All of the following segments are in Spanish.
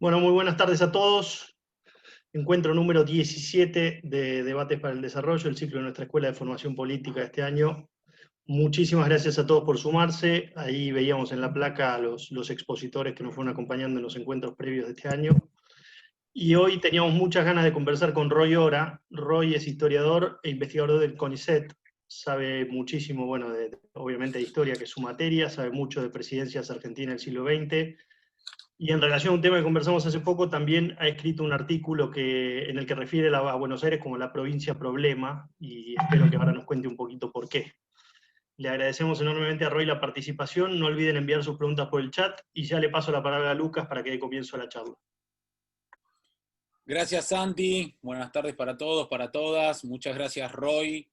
Bueno, muy buenas tardes a todos. Encuentro número 17 de Debates para el Desarrollo, el ciclo de nuestra Escuela de Formación Política este año. Muchísimas gracias a todos por sumarse. Ahí veíamos en la placa a los expositores que nos fueron acompañando en los encuentros previos de este año. Y hoy teníamos muchas ganas de conversar con Roy Ora. Roy es historiador e investigador del CONICET. Sabe muchísimo, bueno, obviamente de historia, que es su materia, sabe mucho de presidencias argentinas del siglo XX. Y en relación a un tema que conversamos hace poco, también ha escrito un artículo en el que refiere a Buenos Aires como la provincia problema, y espero que ahora nos cuente un poquito por qué. Le agradecemos enormemente a Roy la participación, no olviden enviar sus preguntas por el chat, y ya le paso la palabra a Lucas para que dé comienzo a la charla. Gracias, Santi. Buenas tardes para todos, para todas. Muchas gracias, Roy.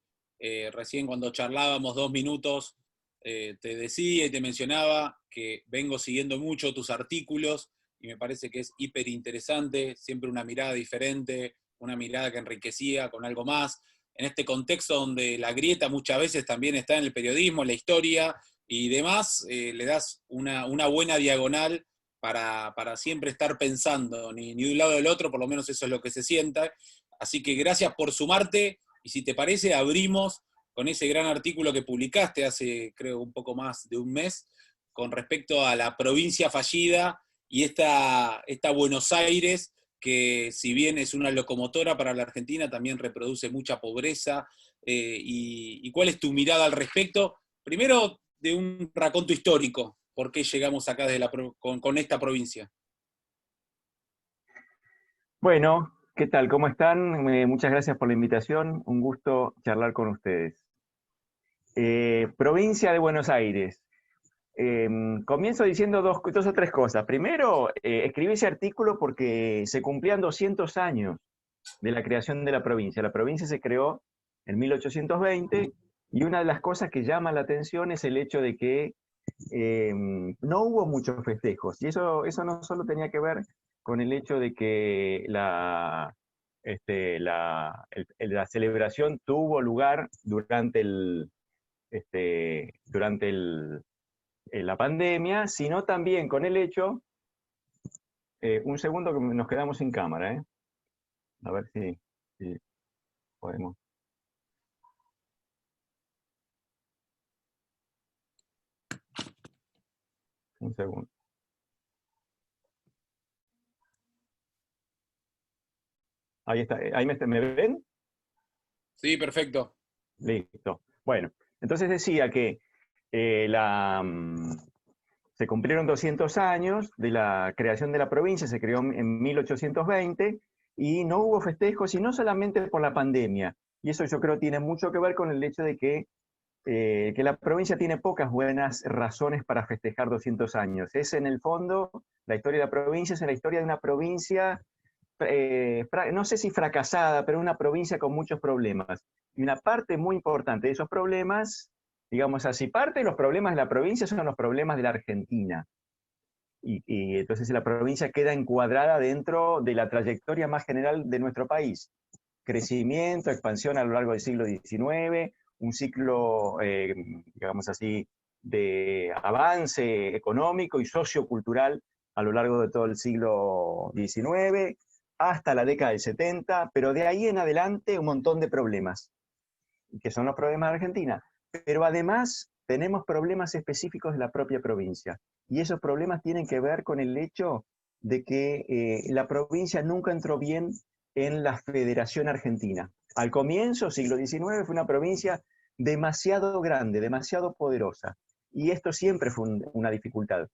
Recién cuando charlábamos 2 minutos, te decía y te mencionaba que vengo siguiendo mucho tus artículos y me parece que es hiper interesante, siempre una mirada diferente, una mirada que enriquecía con algo más. En este contexto donde la grieta muchas veces también está en el periodismo, en la historia y demás, le das una buena diagonal para siempre estar pensando, ni de un lado del otro, por lo menos eso es lo que se sienta. Así que gracias por sumarte, y si te parece, abrimos con ese gran artículo que publicaste hace, creo, un poco más de un mes, con respecto a la provincia fallida y esta Buenos Aires, que si bien es una locomotora para la Argentina, también reproduce mucha pobreza. ¿Y cuál es tu mirada al respecto? Primero, de un raconto histórico, ¿por qué llegamos acá con esta provincia? Bueno, ¿qué tal? ¿Cómo están? Muchas gracias por la invitación. Un gusto charlar con ustedes. Provincia de Buenos Aires. Comienzo diciendo dos o tres cosas. Primero, escribí ese artículo porque se cumplían 200 años de la creación de la provincia. La provincia se creó en 1820 y una de las cosas que llama la atención es el hecho de que no hubo muchos festejos. Y eso no solo tenía que ver con el hecho de que la celebración tuvo lugar durante la pandemia, sino también con el hecho, un segundo que nos quedamos sin cámara, a ver si podemos. Un segundo. Ahí está, ahí me ven. Sí, perfecto. Listo. Bueno, entonces decía que se cumplieron 200 años de la creación de la provincia, se creó en 1820 y no hubo festejos, y no solamente por la pandemia. Y eso yo creo tiene mucho que ver con el hecho de que la provincia tiene pocas buenas razones para festejar 200 años. Es en el fondo, la historia de la provincia es la historia de una provincia, no sé si fracasada, pero una provincia con muchos problemas. Y una parte muy importante de esos problemas, digamos así, parte de los problemas de la provincia son los problemas de la Argentina. Y entonces la provincia queda encuadrada dentro de la trayectoria más general de nuestro país. Crecimiento, expansión a lo largo del siglo XIX, un ciclo, digamos así, de avance económico y sociocultural a lo largo de todo el siglo XIX, hasta la década del 70, pero de ahí en adelante un montón de problemas, que son los problemas de Argentina. Pero además tenemos problemas específicos de la propia provincia, y esos problemas tienen que ver con el hecho de que la provincia nunca entró bien en la Federación Argentina. Al comienzo, siglo XIX, fue una provincia demasiado grande, demasiado poderosa, y esto siempre fue una dificultad.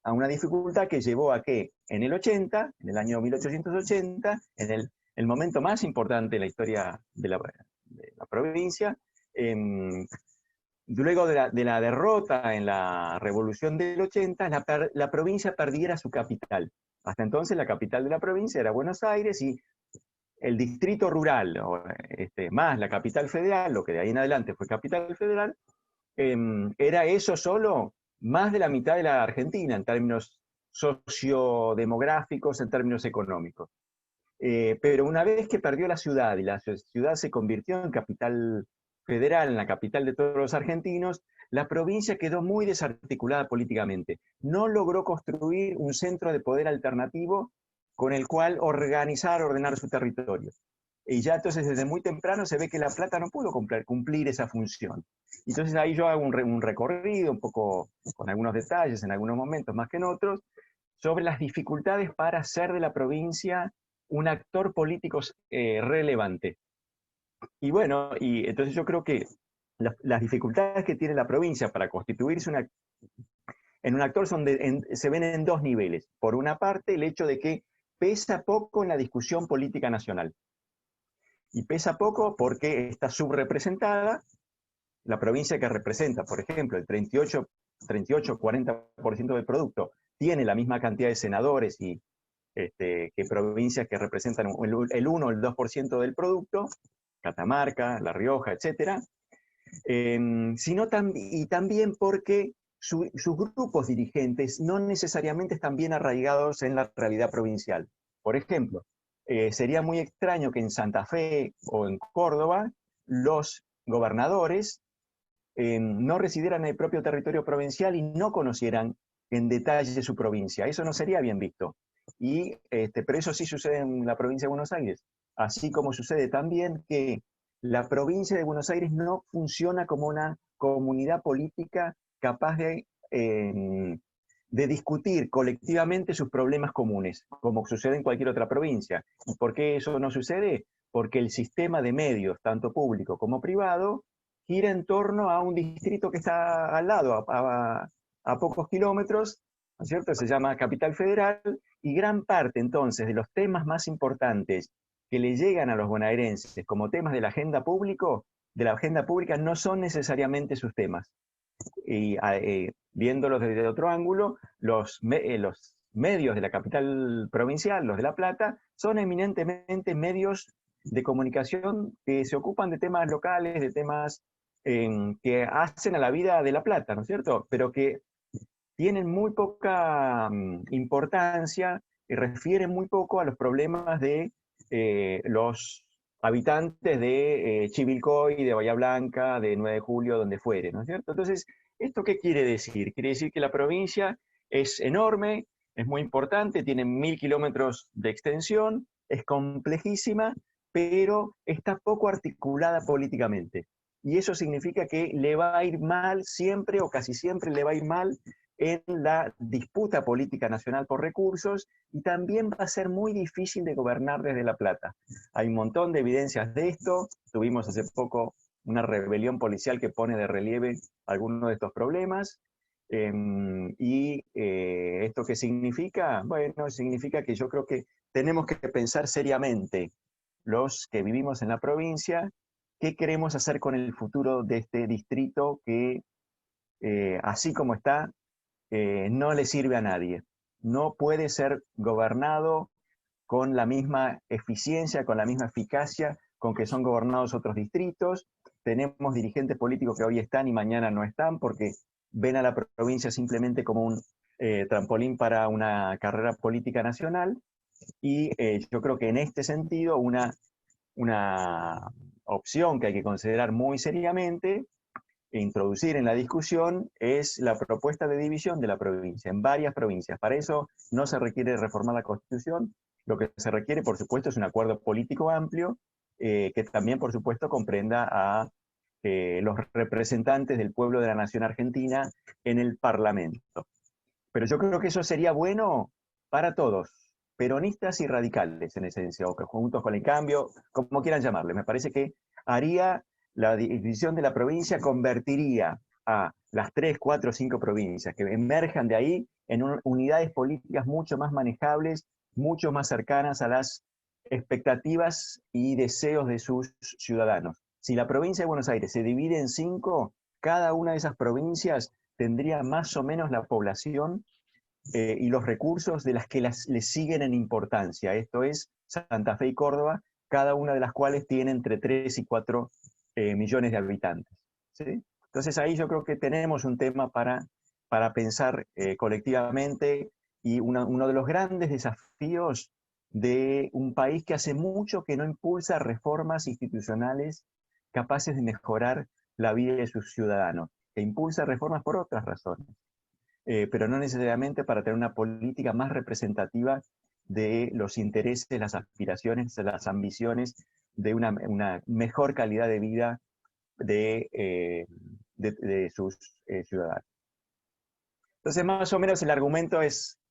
A una dificultad que llevó a que en el 80, en el año 1880, en el momento más importante de la historia de la provincia, luego de la derrota en la Revolución del 80, la provincia perdiera su capital. Hasta entonces la capital de la provincia era Buenos Aires, y el distrito rural, más la capital federal, lo que de ahí en adelante fue capital federal, era eso solo más de la mitad de la Argentina en términos sociodemográficos, en términos económicos. Pero una vez que perdió la ciudad y la ciudad se convirtió en capital federal, en la capital de todos los argentinos, la provincia quedó muy desarticulada políticamente. No logró construir un centro de poder alternativo con el cual ordenar su territorio. Y ya entonces desde muy temprano se ve que La Plata no pudo cumplir esa función. Entonces ahí yo hago un recorrido, un poco con algunos detalles en algunos momentos más que en otros, sobre las dificultades para hacer de la provincia un actor político relevante. Y bueno, y entonces yo creo que las dificultades que tiene la provincia para constituirse en un actor se ven en dos niveles. Por una parte, el hecho de que pesa poco en la discusión política nacional. Y pesa poco porque está subrepresentada. La provincia que representa, por ejemplo, el 38-40% del producto, tiene la misma cantidad de senadores que provincias que representan el 1 o el 2% del producto, Catamarca, La Rioja, etc. Y también porque sus grupos dirigentes no necesariamente están bien arraigados en la realidad provincial. Por ejemplo, sería muy extraño que en Santa Fe o en Córdoba los gobernadores no residieran en el propio territorio provincial y no conocieran en detalle su provincia. Eso no sería bien visto. Pero eso sí sucede en la provincia de Buenos Aires. Así como sucede también que la provincia de Buenos Aires no funciona como una comunidad política capaz de discutir colectivamente sus problemas comunes, como sucede en cualquier otra provincia. ¿Y por qué eso no sucede? Porque el sistema de medios, tanto público como privado, gira en torno a un distrito que está al lado, a pocos kilómetros, ¿no es cierto? Se llama Capital Federal, y gran parte entonces de los temas más importantes que le llegan a los bonaerenses como temas de la agenda pública no son necesariamente sus temas. Y viéndolos desde otro ángulo, los medios de la capital provincial, los de La Plata, son eminentemente medios de comunicación que se ocupan de temas locales, de temas que hacen a la vida de La Plata, ¿no es cierto? Pero que tienen muy poca importancia y refieren muy poco a los problemas de los habitantes de Chivilcoy, de Bahía Blanca, de 9 de Julio, donde fuere, ¿no es cierto? Entonces, ¿esto qué quiere decir? Quiere decir que la provincia es enorme, es muy importante, tiene 1000 kilómetros de extensión, es complejísima, pero está poco articulada políticamente. Y eso significa que le va a ir mal siempre, o casi siempre le va a ir mal, en la disputa política nacional por recursos, y también va a ser muy difícil de gobernar desde La Plata. Hay un montón de evidencias de esto. Tuvimos hace poco una rebelión policial que pone de relieve algunos de estos problemas. ¿Esto qué significa? Bueno, significa que yo creo que tenemos que pensar seriamente, los que vivimos en la provincia, qué queremos hacer con el futuro de este distrito que, así como está, no le sirve a nadie. No puede ser gobernado con la misma eficiencia, con la misma eficacia con que son gobernados otros distritos. Tenemos dirigentes políticos que hoy están y mañana no están porque ven a la provincia simplemente como un trampolín para una carrera política nacional. Y yo creo que en este sentido una opción que hay que considerar muy seriamente e introducir en la discusión es la propuesta de división de la provincia en varias provincias. Para eso no se requiere reformar la Constitución, lo que se requiere, por supuesto, es un acuerdo político amplio que también, por supuesto, comprenda a los representantes del pueblo de la nación argentina en el Parlamento. Pero yo creo que eso sería bueno para todos, peronistas y radicales en esencia, o que juntos con el cambio, como quieran llamarle. Me parece que haría la división de la provincia, convertiría a las 3, 4, 5 provincias que emerjan de ahí en unidades políticas mucho más manejables, mucho más cercanas a las expectativas y deseos de sus ciudadanos. Si la provincia de Buenos Aires se divide en 5, cada una de esas provincias tendría más o menos la población y los recursos de las que le siguen en importancia. Esto es Santa Fe y Córdoba, cada una de las cuales tiene entre 3 y 4 millones de habitantes. ¿Sí? Entonces ahí yo creo que tenemos un tema para pensar colectivamente, y uno de los grandes desafíos de un país que hace mucho que no impulsa reformas institucionales capaces de mejorar la vida de sus ciudadanos, que impulsa reformas por otras razones, pero no necesariamente para tener una política más representativa de los intereses, las aspiraciones, las ambiciones de una mejor calidad de vida de sus ciudadanos. Entonces, más o menos el argumento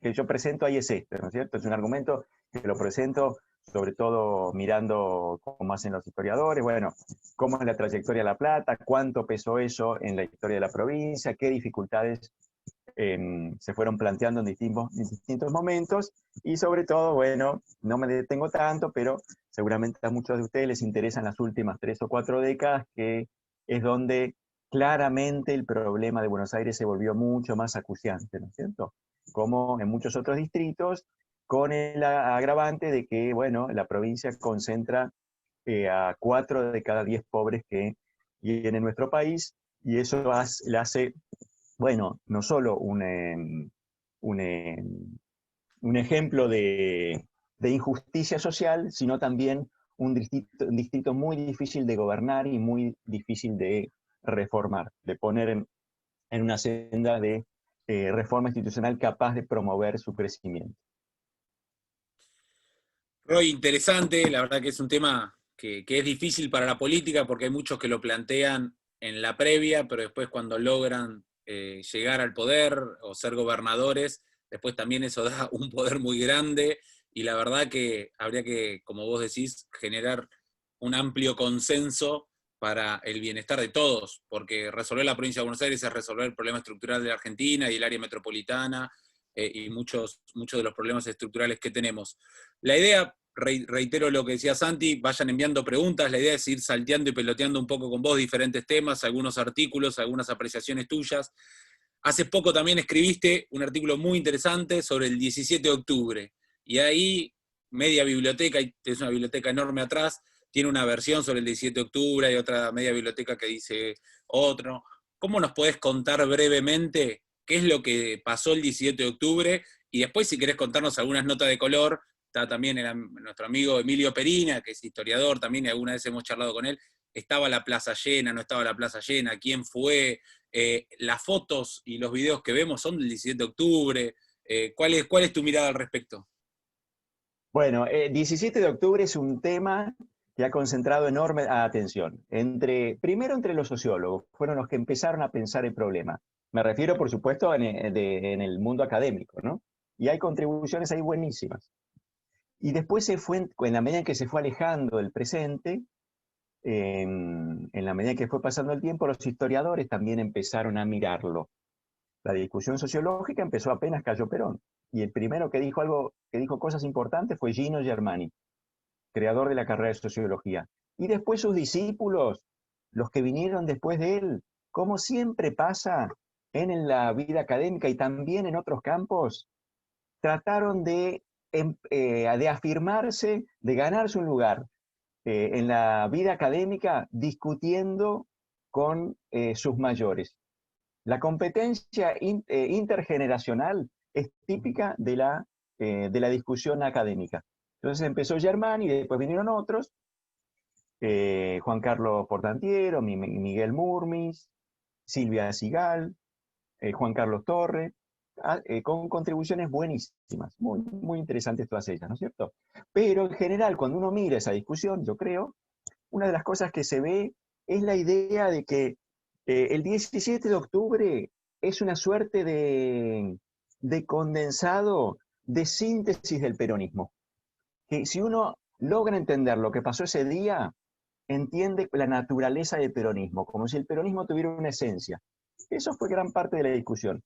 que yo presento ahí es este, ¿no es cierto? Es un argumento que lo presento sobre todo mirando cómo hacen los historiadores, bueno, cómo es la trayectoria de La Plata, cuánto pesó eso en la historia de la provincia, qué dificultades se fueron planteando en distintos momentos, y sobre todo, bueno, no me detengo tanto, pero seguramente a muchos de ustedes les interesan las últimas 3 o 4 décadas, que es donde claramente el problema de Buenos Aires se volvió mucho más acuciante, ¿no es cierto? Como en muchos otros distritos, con el agravante de que, bueno, la provincia concentra a 4 de cada 10 pobres que tiene nuestro país, y eso le hace, bueno, no solo un ejemplo de injusticia social, sino también un distrito muy difícil de gobernar y muy difícil de reformar, de poner en una senda de reforma institucional capaz de promover su crecimiento. Roy, interesante, la verdad que es un tema que es difícil para la política porque hay muchos que lo plantean en la previa, pero después cuando logran llegar al poder o ser gobernadores, después también eso da un poder muy grande, y la verdad que habría que, como vos decís, generar un amplio consenso para el bienestar de todos, porque resolver la provincia de Buenos Aires es resolver el problema estructural de la Argentina y el área metropolitana, y muchos de los problemas estructurales que tenemos. La idea, reitero lo que decía Santi, vayan enviando preguntas, la idea es ir salteando y peloteando un poco con vos diferentes temas, algunos artículos, algunas apreciaciones tuyas. Hace poco también escribiste un artículo muy interesante sobre el 17 de octubre, y ahí media biblioteca, y es una biblioteca enorme atrás, tiene una versión sobre el 17 de octubre, hay otra media biblioteca que dice otro. ¿Cómo nos podés contar brevemente qué es lo que pasó el 17 de octubre? Y después, si querés contarnos algunas notas de color, está también nuestro amigo Emilio Perina, que es historiador también, y alguna vez hemos charlado con él. ¿Estaba la plaza llena, no estaba la plaza llena? ¿Quién fue? Las fotos y los videos que vemos son del 17 de octubre. ¿Cuál es tu mirada al respecto? Bueno, 17 de octubre es un tema que ha concentrado enorme atención. Primero entre los sociólogos, fueron los que empezaron a pensar el problema. Me refiero, por supuesto, en el mundo académico, ¿no? Y hay contribuciones ahí buenísimas. Y después en la medida en que se fue alejando del presente, en la medida en que fue pasando el tiempo, los historiadores también empezaron a mirarlo. La discusión sociológica empezó apenas cayó Perón. Y el primero que dijo cosas importantes fue Gino Germani, creador de la carrera de sociología. Y después sus discípulos, los que vinieron después de él, como siempre pasa en la vida académica y también en otros campos, trataron de afirmarse, de ganarse un lugar en la vida académica discutiendo con sus mayores. La competencia intergeneracional es típica de la discusión académica. Entonces empezó Germán y después vinieron otros, Juan Carlos Portantiero, Miguel Murmis, Silvia Sigal, Juan Carlos Torre, con contribuciones buenísimas, muy, muy interesantes todas ellas, ¿no es cierto? Pero en general, cuando uno mira esa discusión, yo creo, una de las cosas que se ve es la idea de que el 17 de octubre es una suerte de condensado, de síntesis del peronismo. Que si uno logra entender lo que pasó ese día, entiende la naturaleza del peronismo, como si el peronismo tuviera una esencia. Eso fue gran parte de la discusión.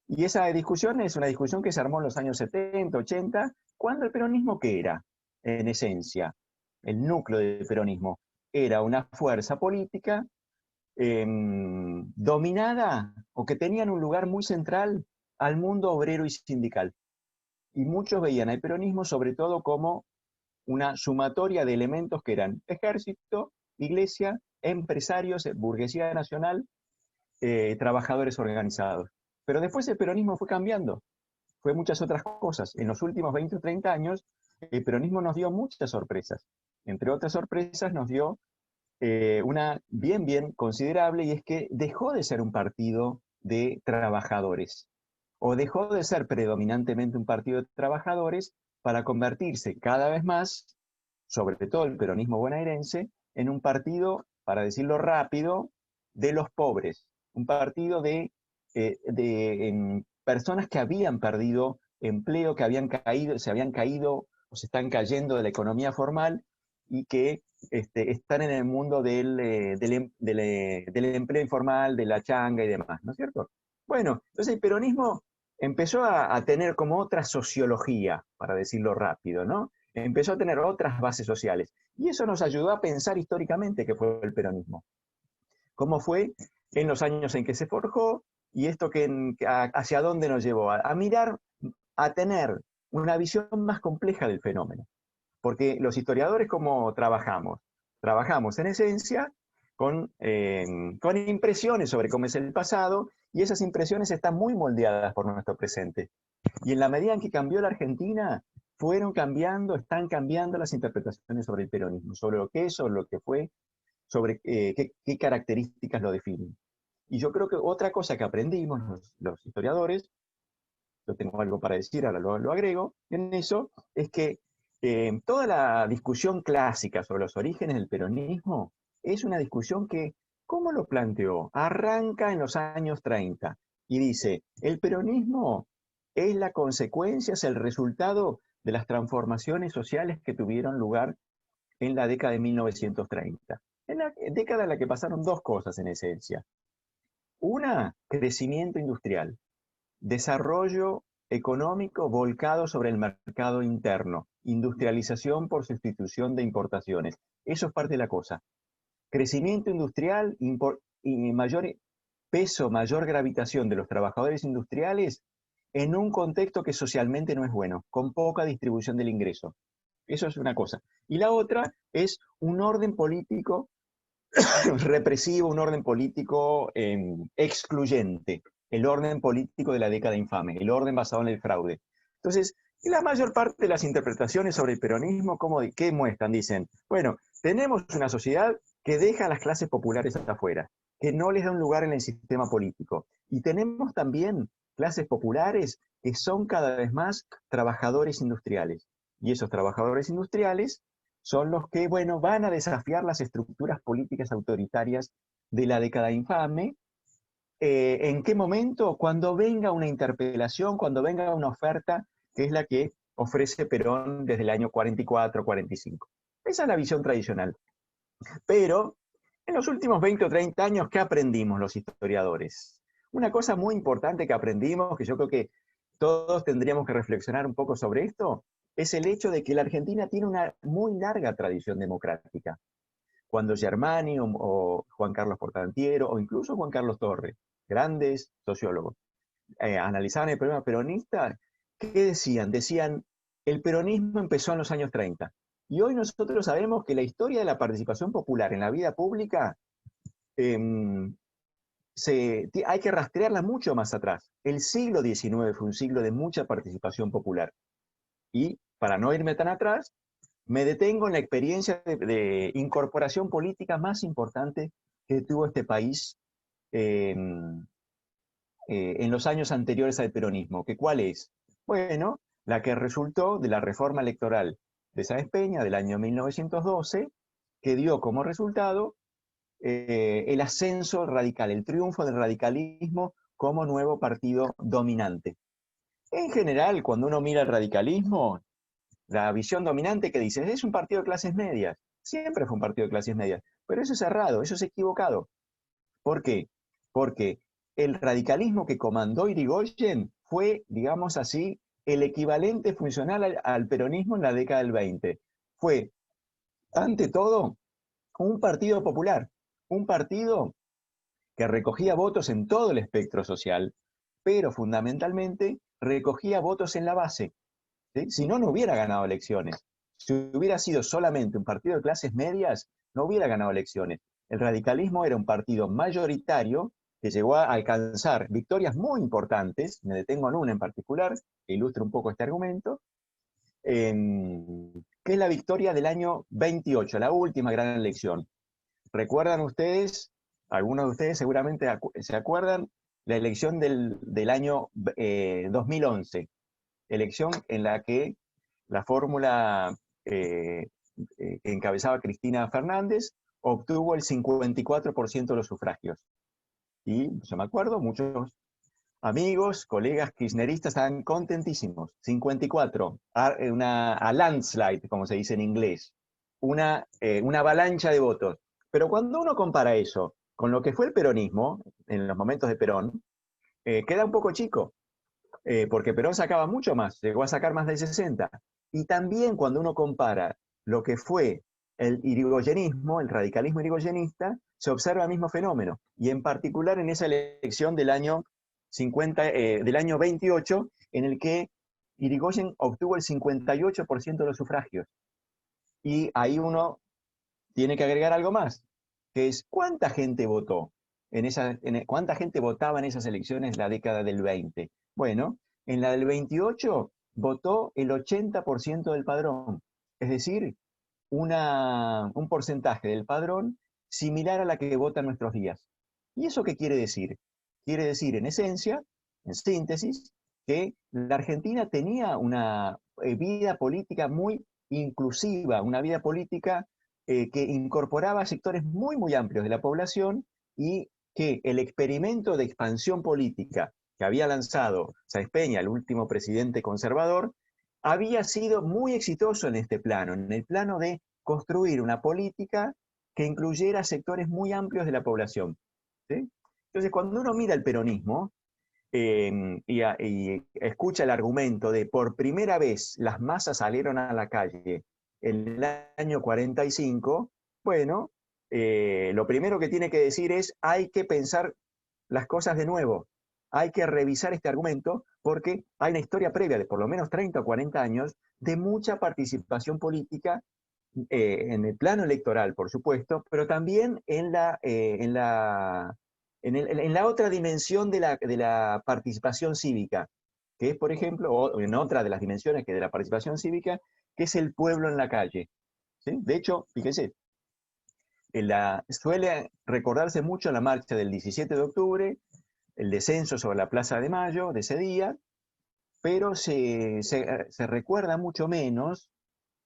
Y esa discusión es una discusión que se armó en los años 70, 80, cuando el peronismo, ¿qué era? En esencia, el núcleo del peronismo era una fuerza política dominada o que tenían un lugar muy central al mundo obrero y sindical. Y muchos veían al peronismo sobre todo como una sumatoria de elementos que eran ejército, iglesia, empresarios, burguesía nacional, trabajadores organizados. Pero después el peronismo fue cambiando, fue muchas otras cosas. En los últimos 20 o 30 años, el peronismo nos dio muchas sorpresas. Entre otras sorpresas nos dio una bien considerable, y es que dejó de ser un partido de trabajadores, o dejó de ser predominantemente un partido de trabajadores para convertirse cada vez más, sobre todo el peronismo bonaerense, en un partido, para decirlo rápido, de los pobres, un partido de personas que habían perdido empleo, que se habían caído o se están cayendo de la economía formal y que están en el mundo del empleo informal, de la changa y demás, ¿no es cierto? Bueno, entonces el peronismo empezó a tener como otra sociología, para decirlo rápido, ¿no? Empezó a tener otras bases sociales. Y eso nos ayudó a pensar históricamente qué fue el peronismo. Cómo fue en los años en que se forjó y esto hacia dónde nos llevó. A mirar, a tener una visión más compleja del fenómeno. Porque los historiadores, ¿cómo trabajamos? Trabajamos en esencia con impresiones sobre cómo es el pasado, y esas impresiones están muy moldeadas por nuestro presente. Y en la medida en que cambió la Argentina, están cambiando las interpretaciones sobre el peronismo, sobre lo que es, sobre lo que fue, sobre qué características lo definen. Y yo creo que otra cosa que aprendimos los historiadores, yo tengo algo para decir, ahora lo agrego, en eso, es que toda la discusión clásica sobre los orígenes del peronismo es una discusión que, ¿cómo lo planteó? Arranca en los años 30 y dice, el peronismo es la consecuencia, es el resultado de las transformaciones sociales que tuvieron lugar en la década de 1930. En la década en la que pasaron dos cosas en esencia. Una, crecimiento industrial, desarrollo económico volcado sobre el mercado interno, industrialización por sustitución de importaciones. Eso es parte de la cosa. Crecimiento industrial y mayor peso, mayor gravitación de los trabajadores industriales en un contexto que socialmente no es bueno, con poca distribución del ingreso. Eso es una cosa. Y la otra es un orden político represivo, un orden político excluyente, el orden político de la década infame, el orden basado en el fraude. Entonces, la mayor parte de las interpretaciones sobre el peronismo, ¿qué muestran? Dicen, bueno, tenemos una sociedad que deja a las clases populares afuera, que no les da un lugar en el sistema político. Y tenemos también clases populares que son cada vez más trabajadores industriales. Y esos trabajadores industriales son los que, bueno, van a desafiar las estructuras políticas autoritarias de la década infame. ¿En qué momento? Cuando venga una interpelación, cuando venga una oferta, que es la que ofrece Perón desde el año 44, 45. Esa es la visión tradicional. Pero en los últimos 20 o 30 años, ¿qué aprendimos los historiadores? Una cosa muy importante que aprendimos, que yo creo que todos tendríamos que reflexionar un poco sobre esto, es el hecho de que la Argentina tiene una muy larga tradición democrática. Cuando Germani o Juan Carlos Portantiero o incluso Juan Carlos Torres, grandes sociólogos, analizaban el problema peronista, ¿qué decían? Decían, el peronismo empezó en los años 30. Y hoy nosotros sabemos que la historia de la participación popular en la vida pública hay que rastrearla mucho más atrás. El siglo XIX fue un siglo de mucha participación popular. Y para no irme tan atrás, me detengo en la experiencia de incorporación política más importante que tuvo este país en los años anteriores al peronismo. ¿Cuál es? Bueno, la que resultó de la reforma electoral de Sáenz Peña del año 1912, que dio como resultado el ascenso radical, el triunfo del radicalismo como nuevo partido dominante. En general, cuando uno mira el radicalismo, la visión dominante que dice, es un partido de clases medias. Siempre fue un partido de clases medias. Pero eso es errado, eso es equivocado. ¿Por qué? Porque el radicalismo que comandó Irigoyen fue, digamos así, el equivalente funcional al peronismo en la década del 20. Fue, ante todo, un partido popular, un partido que recogía votos en todo el espectro social, pero fundamentalmente recogía votos en la base. ¿Sí? Si no, no hubiera ganado elecciones. Si hubiera sido solamente un partido de clases medias, no hubiera ganado elecciones. El radicalismo era un partido mayoritario que llegó a alcanzar victorias muy importantes, me detengo en una en particular, que ilustra un poco este argumento, que es la victoria del año 28, la última gran elección. ¿Recuerdan ustedes, algunos de ustedes seguramente se acuerdan, la elección del año 2011? Elección en la que la fórmula que encabezaba Cristina Fernández, obtuvo el 54% de los sufragios. Y yo me acuerdo, muchos amigos, colegas kirchneristas estaban contentísimos. 54, a landslide, como se dice en inglés, una avalancha de votos. Pero cuando uno compara eso con lo que fue el peronismo, en los momentos de Perón, queda un poco chico, porque Perón sacaba mucho más, llegó a sacar más del 60. Y también cuando uno compara lo que fue el irigoyenismo, el radicalismo irigoyenista, se observa el mismo fenómeno. Y en particular en esa elección del año 28, en el que Irigoyen obtuvo el 58% de los sufragios. Y ahí uno tiene que agregar algo más, que es ¿cuánta gente votó? ¿Cuánta gente votaba en esas elecciones la década del 20? Bueno, en la del 28 votó el 80% del padrón, es decir, un porcentaje del padrón similar a la que vota en nuestros días. ¿Y eso qué quiere decir? Quiere decir, en esencia, en síntesis, que la Argentina tenía una vida política muy inclusiva, una vida política que incorporaba sectores muy, muy amplios de la población y que el experimento de expansión política que había lanzado Sáenz Peña, el último presidente conservador, había sido muy exitoso en este plano, en el plano de construir una política que incluyera sectores muy amplios de la población. ¿Sí? Entonces, cuando uno mira el peronismo y escucha el argumento de por primera vez las masas salieron a la calle en el año 45, bueno, lo primero que tiene que decir es hay que pensar las cosas de nuevo, hay que revisar este argumento porque hay una historia previa de por lo menos 30 o 40 años de mucha participación política en el plano electoral, por supuesto, pero también en la otra dimensión de la participación cívica, que es, por ejemplo, o en otra de las dimensiones que de la participación cívica, que es el pueblo en la calle. ¿Sí? De hecho, fíjense, suele recordarse mucho la marcha del 17 de octubre, el descenso sobre la Plaza de Mayo de ese día, pero se recuerda mucho menos,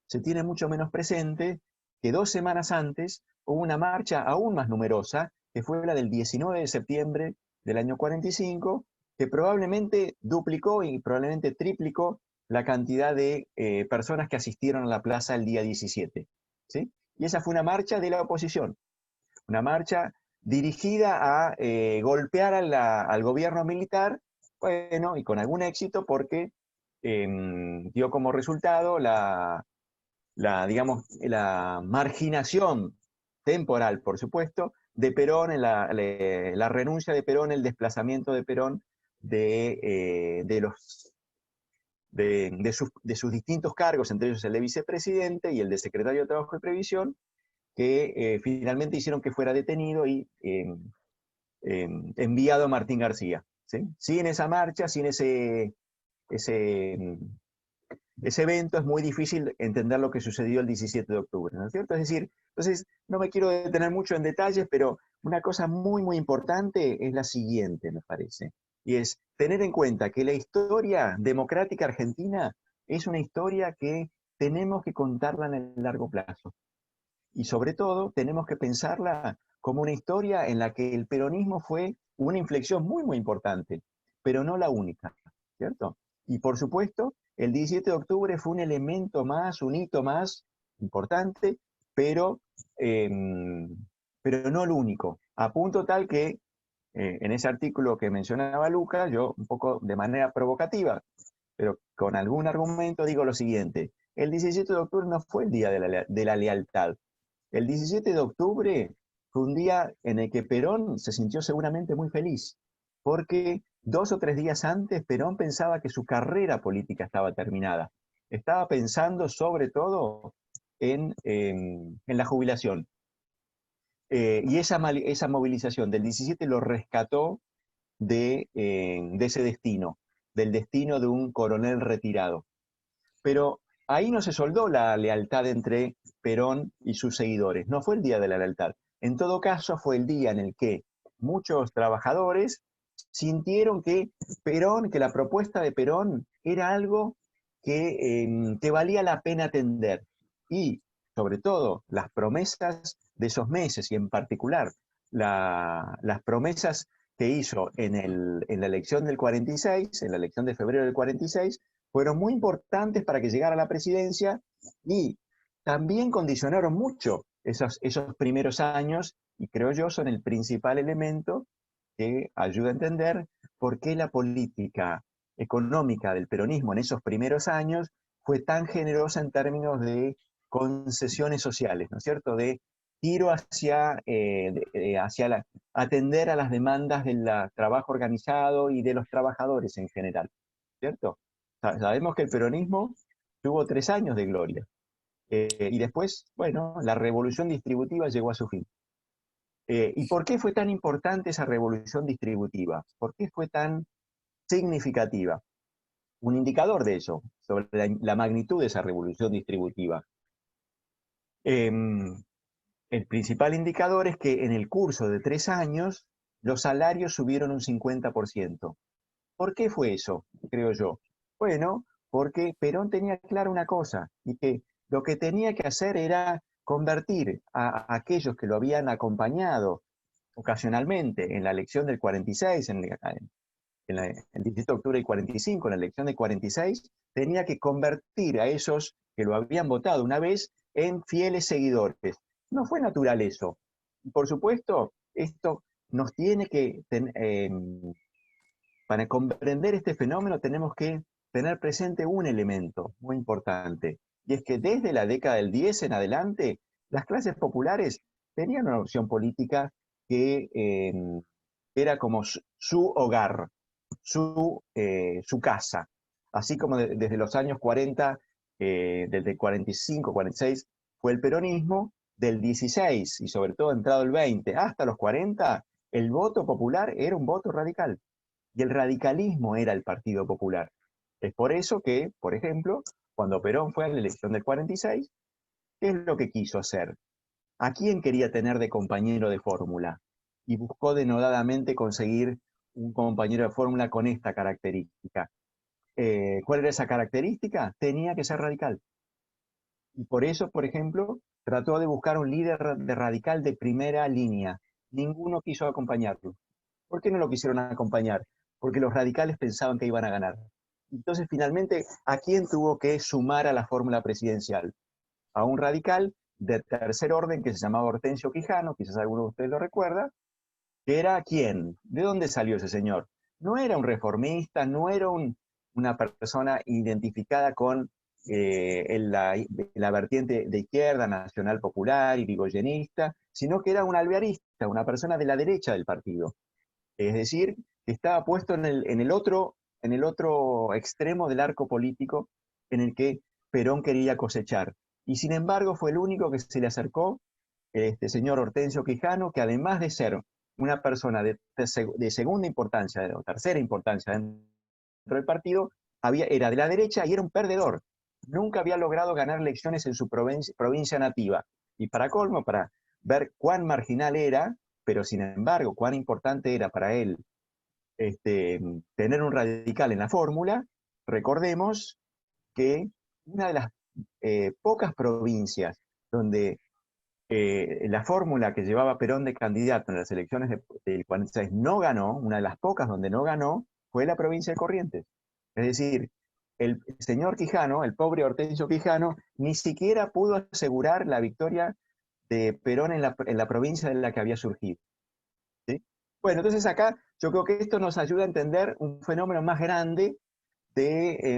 se tiene mucho menos presente que 2 semanas antes hubo una marcha aún más numerosa, que fue la del 19 de septiembre del año 45, que probablemente duplicó y probablemente triplicó la cantidad de personas que asistieron a la plaza el día 17. ¿Sí? Y esa fue una marcha de la oposición, una marcha dirigida a golpear al gobierno militar, bueno, y con algún éxito porque dio como resultado digamos, la marginación temporal, por supuesto, de Perón, la renuncia de Perón, el desplazamiento de Perón de sus distintos cargos, entre ellos el de vicepresidente y el de secretario de Trabajo y Previsión, que finalmente hicieron que fuera detenido y enviado a Martín García. ¿Sí? Sin esa marcha, sin ese evento, es muy difícil entender lo que sucedió el 17 de octubre, ¿no es cierto? Es decir, entonces, no me quiero detener mucho en detalles, pero una cosa muy, muy importante es la siguiente, me parece, y es tener en cuenta que la historia democrática argentina es una historia que tenemos que contarla en el largo plazo. Y sobre todo, tenemos que pensarla como una historia en la que el peronismo fue una inflexión muy, muy importante, pero no la única, ¿cierto? Y por supuesto, el 17 de octubre fue un elemento más, un hito más importante, pero no el único. A punto tal que en ese artículo que mencionaba Luca, yo un poco de manera provocativa, pero con algún argumento digo lo siguiente: el 17 de octubre no fue el día de la lealtad. El 17 de octubre fue un día en el que Perón se sintió seguramente muy feliz, porque 2 o 3 días antes Perón pensaba que su carrera política estaba terminada. Estaba pensando sobre todo en la jubilación. Y esa movilización del 17 lo rescató de ese destino, del destino de un coronel retirado. Pero ahí no se soldó la lealtad entre Perón y sus seguidores, no fue el día de la lealtad. En todo caso, fue el día en el que muchos trabajadores sintieron que la propuesta de Perón era algo que valía la pena atender. Y, sobre todo, las promesas de esos meses, y en particular las promesas que hizo en la elección del 46, en la elección de febrero del 46, fueron muy importantes para que llegara a la presidencia y también condicionaron mucho esos primeros años, y creo yo son el principal elemento que ayuda a entender por qué la política económica del peronismo en esos primeros años fue tan generosa en términos de concesiones sociales, ¿no es cierto? De tiro hacia atender a las demandas del trabajo organizado y de los trabajadores en general, ¿cierto? Sabemos que el peronismo tuvo 3 años de gloria, y después, bueno, la revolución distributiva llegó a su fin. ¿Y por qué fue tan importante esa revolución distributiva? ¿Por qué fue tan significativa? Un indicador de eso, sobre la magnitud de esa revolución distributiva. El principal indicador es que en el curso de 3 años los salarios subieron un 50%. ¿Por qué fue eso, creo yo? Bueno, porque Perón tenía clara una cosa, y que lo que tenía que hacer era convertir a aquellos que lo habían acompañado ocasionalmente en la elección del 46, el 17 de octubre del 45, en la elección del 46, tenía que convertir a esos que lo habían votado una vez en fieles seguidores. No fue natural eso. Por supuesto, esto nos tiene que, para comprender este fenómeno, tenemos que tener presente un elemento muy importante, y es que desde la década del 10 en adelante, las clases populares tenían una opción política que era como su hogar, su casa. Así como desde los años 40, desde 45, 46, fue el peronismo, del 16 y sobre todo entrado el 20 hasta los 40, el voto popular era un voto radical. Y el radicalismo era el Partido Popular. Es por eso que, por ejemplo, cuando Perón fue a la elección del 46, ¿qué es lo que quiso hacer? ¿A quién quería tener de compañero de fórmula? Y buscó denodadamente conseguir un compañero de fórmula con esta característica. ¿Cuál era esa característica? Tenía que ser radical. Y por eso, por ejemplo, trató de buscar un líder radical de primera línea. Ninguno quiso acompañarlo. ¿Por qué no lo quisieron acompañar? Porque los radicales pensaban que iban a ganar. Entonces, finalmente, ¿a quién tuvo que sumar a la fórmula presidencial? A un radical de tercer orden que se llamaba Hortensio Quijano, quizás alguno de ustedes lo recuerda, que era ¿quién? ¿De dónde salió ese señor? No era un reformista, no era una persona identificada con la vertiente de izquierda, nacional popular y rigoyenista, sino que era un alvearista, una persona de la derecha del partido. Es decir, que estaba puesto en el otro extremo del arco político en el que Perón quería cosechar. Y sin embargo fue el único que se le acercó, este señor Hortensio Quijano, que además de ser una persona de segunda importancia, o tercera importancia dentro del partido, era de la derecha y era un perdedor. Nunca había logrado ganar elecciones en su provincia nativa. Y para colmo, para ver cuán marginal era, pero sin embargo, cuán importante era para él tener un radical en la fórmula, recordemos que una de las pocas provincias donde la fórmula que llevaba Perón de candidato en las elecciones del 46 no ganó, una de las pocas donde no ganó, fue la provincia de Corrientes. Es decir, el señor Quijano, el pobre Hortensio Quijano, ni siquiera pudo asegurar la victoria de Perón en la provincia de la que había surgido. ¿Sí? Bueno, entonces acá yo creo que esto nos ayuda a entender un fenómeno más grande,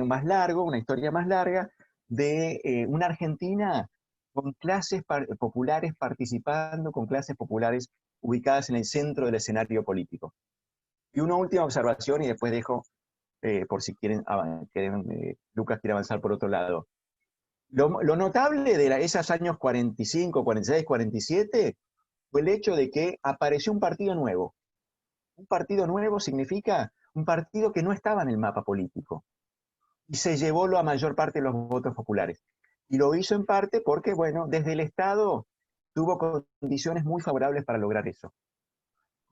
más largo, una historia más larga, de una Argentina con clases populares participando, con clases populares ubicadas en el centro del escenario político. Y una última observación, y después dejo, por si quieren Lucas quiere avanzar por otro lado. Lo notable de esos años 45, 46, 47 fue el hecho de que apareció un partido nuevo. Un partido nuevo significa un partido que no estaba en el mapa político y se llevó la mayor parte de los votos populares. Y lo hizo en parte porque, bueno, desde el Estado tuvo condiciones muy favorables para lograr eso.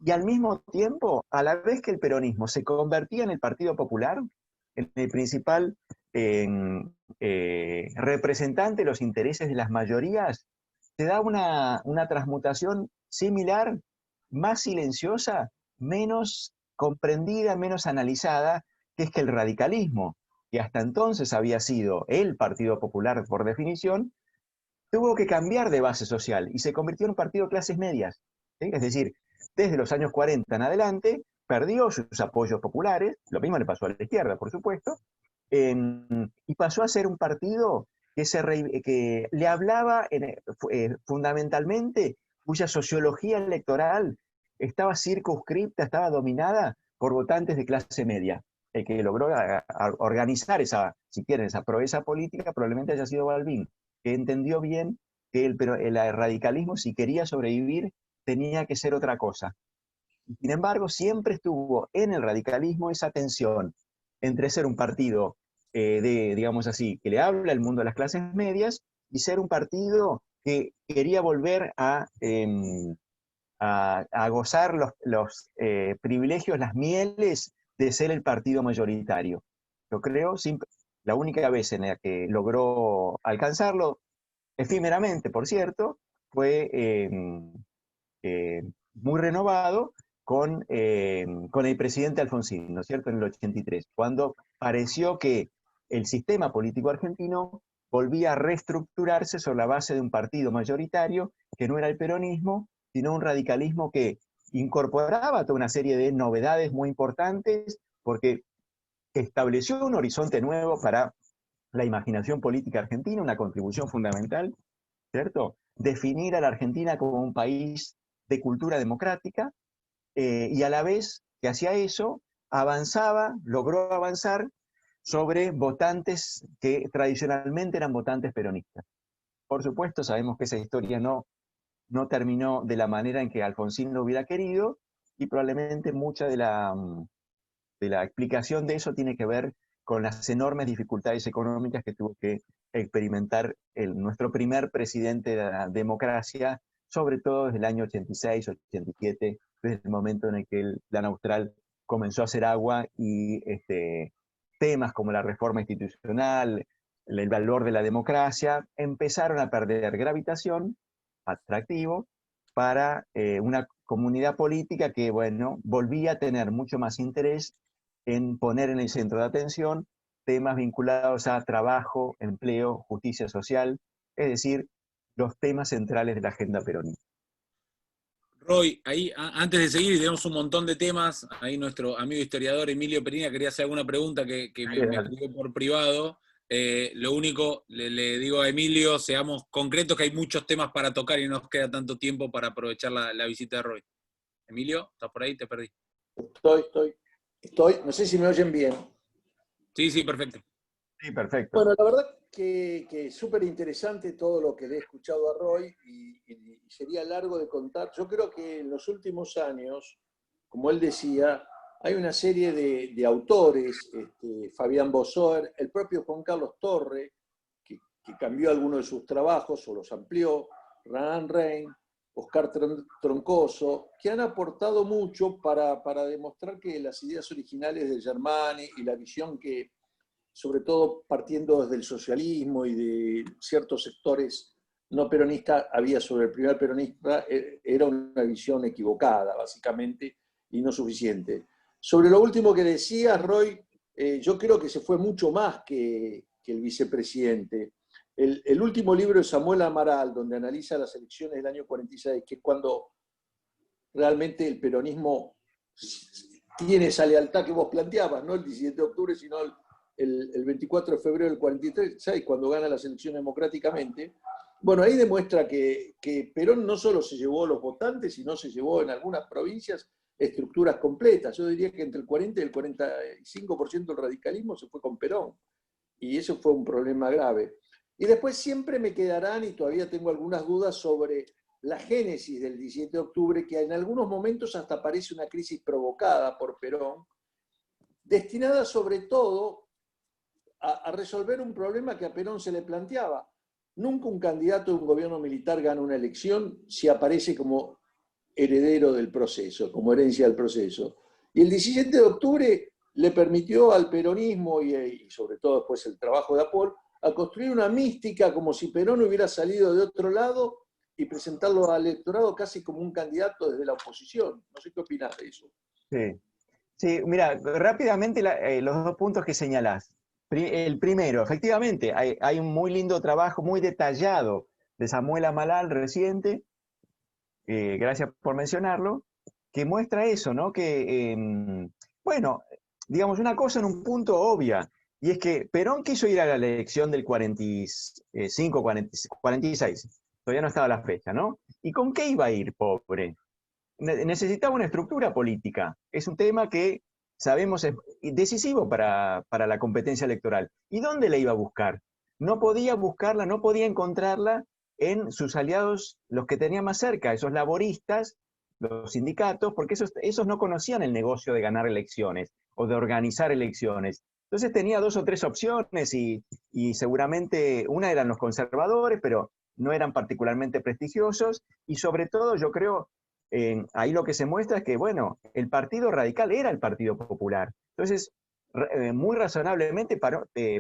Y al mismo tiempo, a la vez que el peronismo se convertía en el Partido Popular, en el principal representante de los intereses de las mayorías, se da una transmutación similar, más silenciosa, menos comprendida, menos analizada, que es que el radicalismo, que hasta entonces había sido el Partido Popular por definición, tuvo que cambiar de base social y se convirtió en un partido de clases medias. ¿Sí? Es decir, desde los años 40 en adelante, perdió sus apoyos populares, lo mismo le pasó a la izquierda, por supuesto, y pasó a ser un partido que le hablaba fundamentalmente, cuya sociología electoral estaba circunscripta, estaba dominada por votantes de clase media. El que logró organizar esa, si quieren, esa proeza política probablemente haya sido Balbín, que entendió bien que el radicalismo, si quería sobrevivir, tenía que ser otra cosa. Sin embargo, siempre estuvo en el radicalismo esa tensión entre ser un partido digamos así, que le habla al mundo de las clases medias y ser un partido que quería volver a gozar los privilegios, las mieles de ser el partido mayoritario. Yo creo, la única vez en la que logró alcanzarlo, efímeramente, por cierto, fue muy renovado con el presidente Alfonsín, ¿no es cierto?, en el 83, cuando pareció que el sistema político argentino volvía a reestructurarse sobre la base de un partido mayoritario que no era el peronismo, sino un radicalismo que incorporaba toda una serie de novedades muy importantes, porque estableció un horizonte nuevo para la imaginación política argentina, una contribución fundamental, ¿cierto? Definir a la Argentina como un país de cultura democrática, y a la vez que hacía eso, logró avanzar sobre votantes que tradicionalmente eran votantes peronistas. Por supuesto, sabemos que esa historia no terminó de la manera en que Alfonsín lo hubiera querido, y probablemente mucha de la explicación de eso tiene que ver con las enormes dificultades económicas que tuvo que experimentar nuestro primer presidente de la democracia, sobre todo desde el año 86, 87, desde el momento en el que el Plan Austral comenzó a hacer agua y temas como la reforma institucional, el valor de la democracia, empezaron a perder gravitación, atractivo, para una comunidad política que, bueno, volvía a tener mucho más interés en poner en el centro de atención temas vinculados a trabajo, empleo, justicia social, es decir, los temas centrales de la agenda peronista. Roy, ahí antes de seguir, tenemos un montón de temas. Ahí nuestro amigo historiador Emilio Perina quería hacer alguna pregunta que me escribió por privado. Lo único, le digo a Emilio, seamos concretos, que hay muchos temas para tocar y no nos queda tanto tiempo para aprovechar la visita de Roy. Emilio, ¿estás por ahí? Te perdí. Estoy, no sé si me oyen bien. Sí, perfecto. Sí, perfecto. Bueno, la verdad que es súper interesante todo lo que le he escuchado a Roy y sería largo de contar. Yo creo que en los últimos años, como él decía, hay una serie de autores, Fabián Bosoer, el propio Juan Carlos Torre, que cambió algunos de sus trabajos o los amplió, Renan Rein, Oscar Troncoso, que han aportado mucho para demostrar que las ideas originales de Germani y la visión que, sobre todo partiendo desde el socialismo y de ciertos sectores no peronistas, había sobre el primer peronista, era una visión equivocada, básicamente, y no suficiente. Sobre lo último que decía, Roy, yo creo que se fue mucho más que el vicepresidente. El último libro de Samuel Amaral, donde analiza las elecciones del año 46, que es cuando realmente el peronismo tiene esa lealtad que vos planteabas, no el 17 de octubre, sino el 24 de febrero del 43, cuando gana las elecciones democráticamente. Bueno, ahí demuestra que Perón no solo se llevó los votantes, sino se llevó en algunas provincias estructuras completas. Yo diría que entre el 40 y el 45% del radicalismo se fue con Perón. Y eso fue un problema grave. Y después siempre me quedarán, y todavía tengo algunas dudas sobre la génesis del 17 de octubre, que en algunos momentos hasta parece una crisis provocada por Perón, destinada sobre todo a resolver un problema que a Perón se le planteaba. Nunca un candidato de un gobierno militar gana una elección si aparece como heredero del proceso, como herencia del proceso. Y el 17 de octubre le permitió al peronismo y sobre todo después el trabajo de Apol a construir una mística como si Perón hubiera salido de otro lado y presentarlo al electorado casi como un candidato desde la oposición. No sé qué opinás de eso. Sí, sí, mira, rápidamente los dos puntos que señalás. El primero, efectivamente, hay un muy lindo trabajo, muy detallado de Samuel Amalal reciente, gracias por mencionarlo, que muestra eso, ¿no? Que, bueno, digamos, una cosa en un punto obvia, y es que Perón quiso ir a la elección del 45, 46, todavía no estaba la fecha, ¿no? ¿Y con qué iba a ir, pobre? Necesitaba una estructura política. Es un tema que sabemos es decisivo para la competencia electoral. ¿Y dónde la iba a buscar? No podía buscarla, no podía encontrarla en sus aliados, los que tenía más cerca, esos laboristas, los sindicatos, porque esos no conocían el negocio de ganar elecciones o de organizar elecciones. Entonces tenía dos o tres opciones y seguramente una eran los conservadores, pero no eran particularmente prestigiosos y sobre todo yo creo ahí lo que se muestra es que, bueno, el Partido Radical era el Partido Popular. Entonces, muy razonablemente,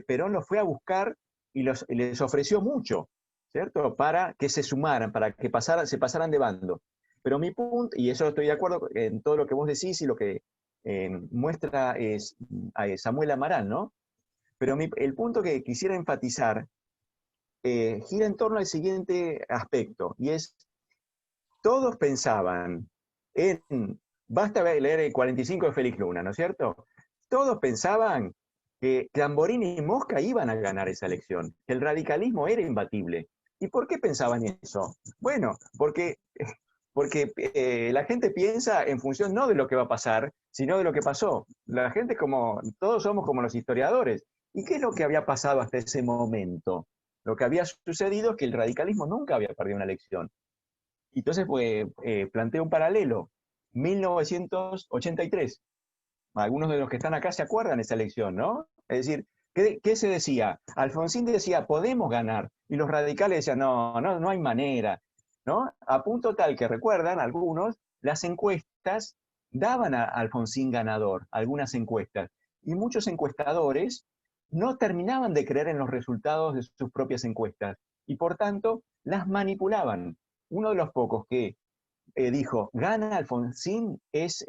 Perón los fue a buscar y les ofreció mucho, ¿cierto? Para que se sumaran, para que se pasaran de bando. Pero mi punto, y eso estoy de acuerdo en todo lo que vos decís y lo que muestra es Samuel Amaral, ¿no? Pero el punto que quisiera enfatizar gira en torno al siguiente aspecto, y es todos pensaban basta leer el 45 de Félix Luna, ¿no es cierto? Todos pensaban que Tamborini y Mosca iban a ganar esa elección, que el radicalismo era imbatible. ¿Y por qué pensaban eso? Bueno, porque la gente piensa en función no de lo que va a pasar, sino de lo que pasó. La gente todos somos como los historiadores. ¿Y qué es lo que había pasado hasta ese momento? Lo que había sucedido es que el radicalismo nunca había perdido una elección. Entonces, pues, planteo un paralelo. 1983. Algunos de los que están acá se acuerdan de esa elección, ¿no? Es decir, ¿qué se decía? Alfonsín decía, podemos ganar. Y los radicales decían, no hay manera, ¿no? A punto tal que recuerdan algunos, las encuestas daban a Alfonsín ganador, algunas encuestas. Y muchos encuestadores no terminaban de creer en los resultados de sus propias encuestas. Y por tanto, las manipulaban. Uno de los pocos que dijo, gana Alfonsín es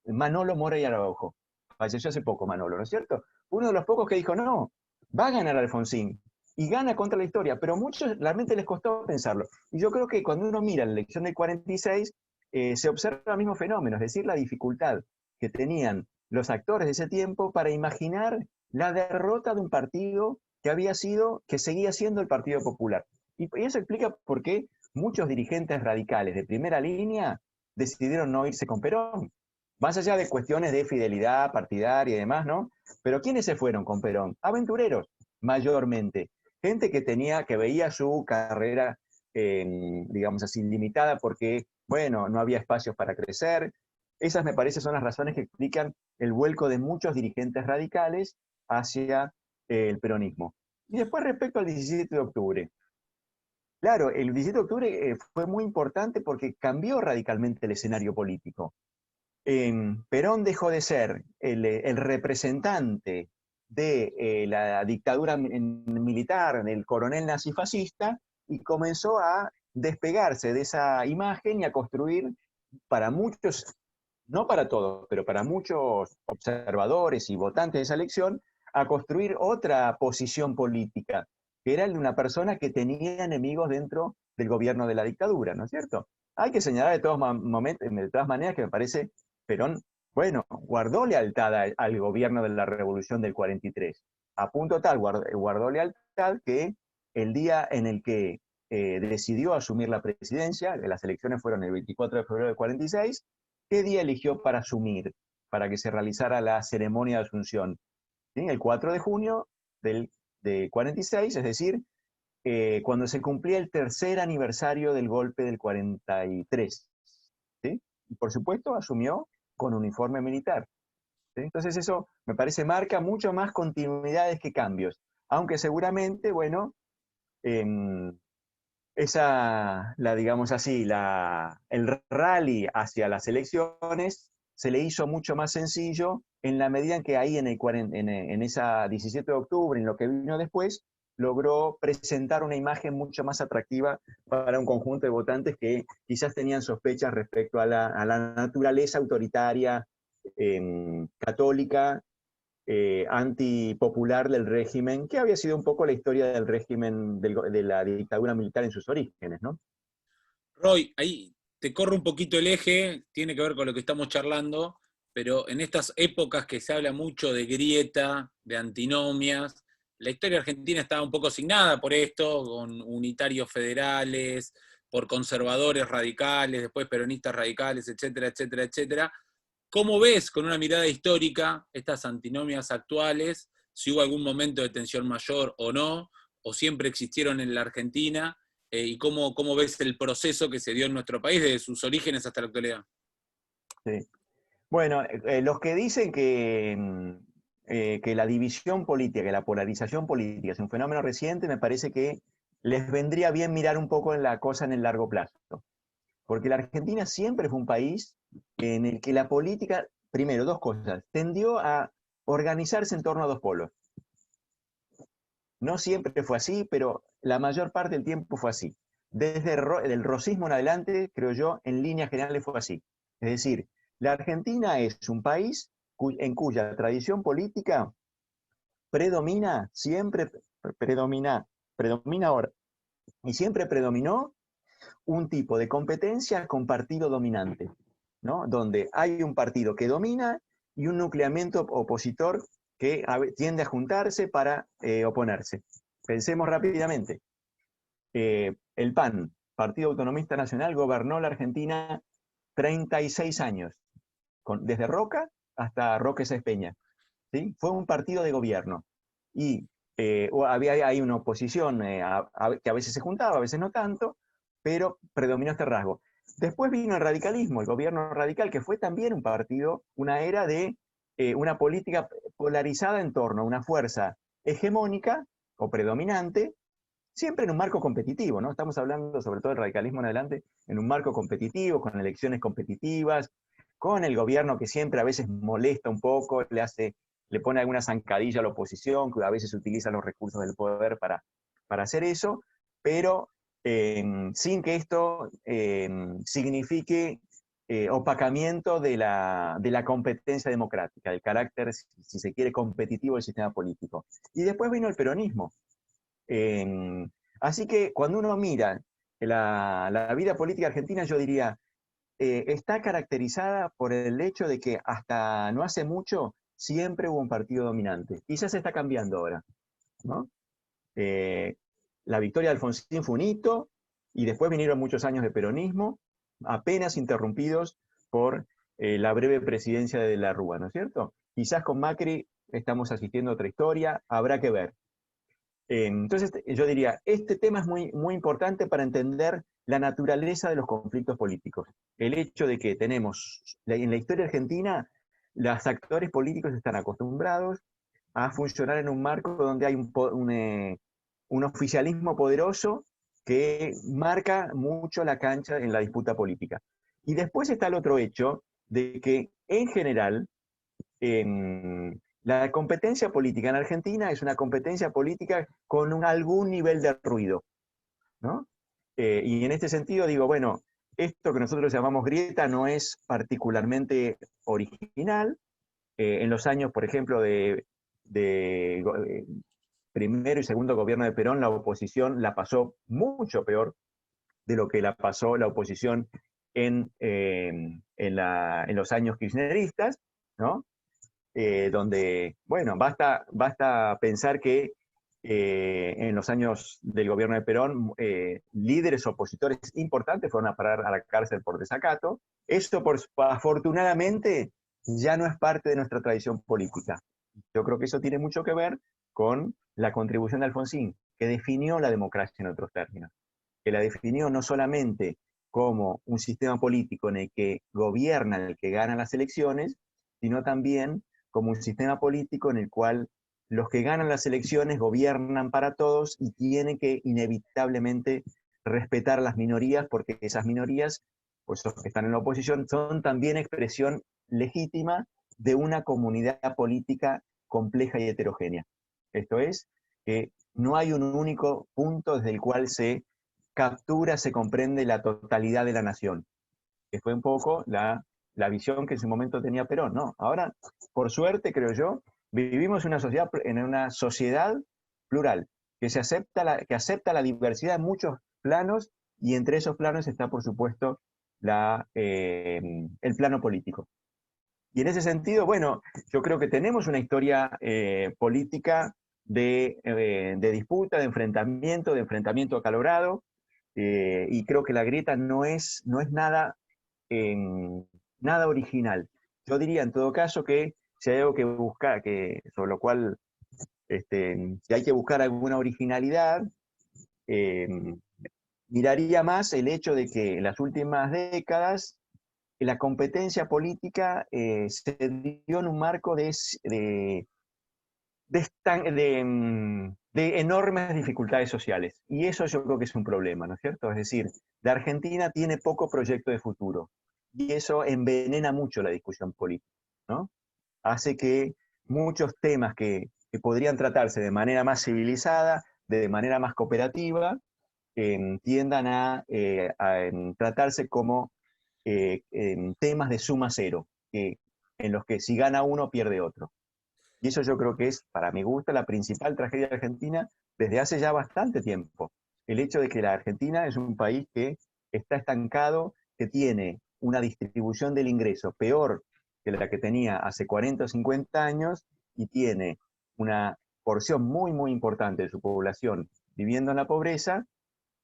Manolo Mora y Araujo. Falleció hace poco Manolo, ¿no es cierto? Uno de los pocos que dijo, no, va a ganar Alfonsín. Y gana contra la historia, pero a muchos realmente les costó pensarlo. Y yo creo que cuando uno mira la elección del 46, se observa el mismo fenómeno, es decir, la dificultad que tenían los actores de ese tiempo para imaginar la derrota de un partido que seguía siendo el Partido Popular. Y eso explica por qué muchos dirigentes radicales de primera línea decidieron no irse con Perón. Más allá de cuestiones de fidelidad partidaria y demás, ¿no? Pero ¿quiénes se fueron con Perón? Aventureros, mayormente. Gente que veía su carrera, digamos así, limitada porque, bueno, no había espacios para crecer. Esas, me parece, son las razones que explican el vuelco de muchos dirigentes radicales hacia el peronismo. Y después, respecto al 17 de octubre, claro, el 17 de octubre fue muy importante porque cambió radicalmente el escenario político. Perón dejó de ser el representante de la dictadura militar, del coronel nazifascista, y comenzó a despegarse de esa imagen y a construir para muchos, no para todos, pero para muchos observadores y votantes de esa elección, a construir otra posición política, que era el de una persona que tenía enemigos dentro del gobierno de la dictadura, ¿no es cierto? Hay que señalar de todas maneras que me parece Perón, bueno, guardó lealtad al gobierno de la Revolución del 43, a punto tal guardó lealtad que el día en el que decidió asumir la presidencia, las elecciones fueron el 24 de febrero del 46, ¿qué día eligió para asumir, para que se realizara la ceremonia de asunción? ¿Sí? El 4 de junio del 46, es decir, cuando se cumplía el tercer aniversario del golpe del 43. ¿Sí? Y por supuesto asumió con uniforme militar. ¿Sí? Entonces eso me parece marca mucho más continuidades que cambios, aunque seguramente, bueno, digamos así, el rally hacia las elecciones se le hizo mucho más sencillo en la medida en que ahí en esa 17 de octubre, en lo que vino después, logró presentar una imagen mucho más atractiva para un conjunto de votantes que quizás tenían sospechas respecto a la naturaleza autoritaria, católica, antipopular del régimen, que había sido un poco la historia del régimen de la dictadura militar en sus orígenes, ¿no? Roy, ahí te corro un poquito el eje, tiene que ver con lo que estamos charlando, pero en estas épocas que se habla mucho de grieta, de antinomias, la historia argentina estaba un poco asignada por esto, con unitarios federales, por conservadores radicales, después peronistas radicales, etcétera, etcétera, etcétera. ¿Cómo ves con una mirada histórica estas antinomias actuales? Si hubo algún momento de tensión mayor o no, o siempre existieron en la Argentina, y cómo ves el proceso que se dio en nuestro país desde sus orígenes hasta la actualidad. Sí. Bueno, los que dicen que la división política, que la polarización política es un fenómeno reciente, me parece que les vendría bien mirar un poco en la cosa en el largo plazo. Porque la Argentina siempre fue un país en el que la política, primero, dos cosas, tendió a organizarse en torno a dos polos. No siempre fue así, pero la mayor parte del tiempo fue así. Desde el rosismo en adelante, creo yo, en líneas generales fue así. Es decir, la Argentina es un país en cuya tradición política predomina, siempre predomina ahora, y siempre predominó un tipo de competencia con partido dominante, ¿no? Donde hay un partido que domina y un nucleamiento opositor que tiende a juntarse para oponerse. Pensemos rápidamente. El PAN, Partido Autonomista Nacional, gobernó la Argentina 36 años, desde Roca hasta Roque Sáenz Peña. ¿Sí? Fue un partido de gobierno. Y había ahí una oposición que a veces se juntaba, a veces no tanto, pero predominó este rasgo. Después vino el radicalismo, el gobierno radical, que fue también un partido, una era de una política polarizada en torno a una fuerza hegemónica o predominante, siempre en un marco competitivo, ¿no? Estamos hablando sobre todo del radicalismo en adelante, en un marco competitivo, con elecciones competitivas, con el gobierno que siempre a veces molesta un poco, le pone alguna zancadilla a la oposición, que a veces utiliza los recursos del poder para hacer eso, pero sin que esto signifique opacamiento de la competencia democrática, del carácter, si se quiere, competitivo del sistema político. Y después vino el peronismo. Así que cuando uno mira la vida política argentina, yo diría, está caracterizada por el hecho de que hasta no hace mucho siempre hubo un partido dominante. Quizás se está cambiando ahora, ¿no? La victoria de Alfonsín fue un hito, y después vinieron muchos años de peronismo, apenas interrumpidos por la breve presidencia de la Rúa, ¿no es cierto? Quizás con Macri estamos asistiendo a otra historia, habrá que ver. Entonces yo diría, este tema es muy, muy importante para entender la naturaleza de los conflictos políticos. El hecho de que tenemos, en la historia argentina, los actores políticos están acostumbrados a funcionar en un marco donde hay un oficialismo poderoso que marca mucho la cancha en la disputa política. Y después está el otro hecho de que, en general, la competencia política en Argentina es una competencia política con algún nivel de ruido, ¿no? Y en este sentido digo, bueno, esto que nosotros llamamos grieta no es particularmente original. En los años, por ejemplo, de primero y segundo gobierno de Perón, la oposición la pasó mucho peor de lo que la pasó la oposición en los años kirchneristas, ¿no? Donde, bueno, basta pensar que en los años del gobierno de Perón, líderes opositores importantes fueron a parar a la cárcel por desacato. Esto, afortunadamente, ya no es parte de nuestra tradición política. Yo creo que eso tiene mucho que ver con la contribución de Alfonsín, que definió la democracia en otros términos, que la definió no solamente como un sistema político en el que gobierna, en el que ganan las elecciones, sino también como un sistema político en el cual los que ganan las elecciones gobiernan para todos y tienen que inevitablemente respetar las minorías, porque esas minorías, pues los que están en la oposición, son también expresión legítima de una comunidad política compleja y heterogénea. Esto es, que no hay un único punto desde el cual se captura, se comprende la totalidad de la nación, que fue un poco la visión que en su momento tenía Perón, ¿no? Ahora, por suerte, creo yo, vivimos en una sociedad plural, que acepta la diversidad en muchos planos, y entre esos planos está, por supuesto, el plano político. Y en ese sentido, bueno, yo creo que tenemos una historia política de disputa, de enfrentamiento acalorado, y creo que la grieta no es nada, nada original. Yo diría, en todo caso, que si hay algo que buscar, sobre lo cual, si hay que buscar alguna originalidad, miraría más el hecho de que en las últimas décadas la competencia política se dio en un marco de enormes dificultades sociales. Y eso yo creo que es un problema, ¿no es cierto? Es decir, la Argentina tiene poco proyecto de futuro, y eso envenena mucho la discusión política, ¿no? Hace que muchos temas que podrían tratarse de manera más civilizada, de manera más cooperativa, tiendan a tratarse como temas de suma cero, en los que si gana uno, pierde otro. Y eso yo creo que es, para mi gusto, la principal tragedia de Argentina desde hace ya bastante tiempo. El hecho de que la Argentina es un país que está estancado, que tiene una distribución del ingreso peor que la que tenía hace 40 o 50 años, y tiene una porción muy, muy importante de su población viviendo en la pobreza,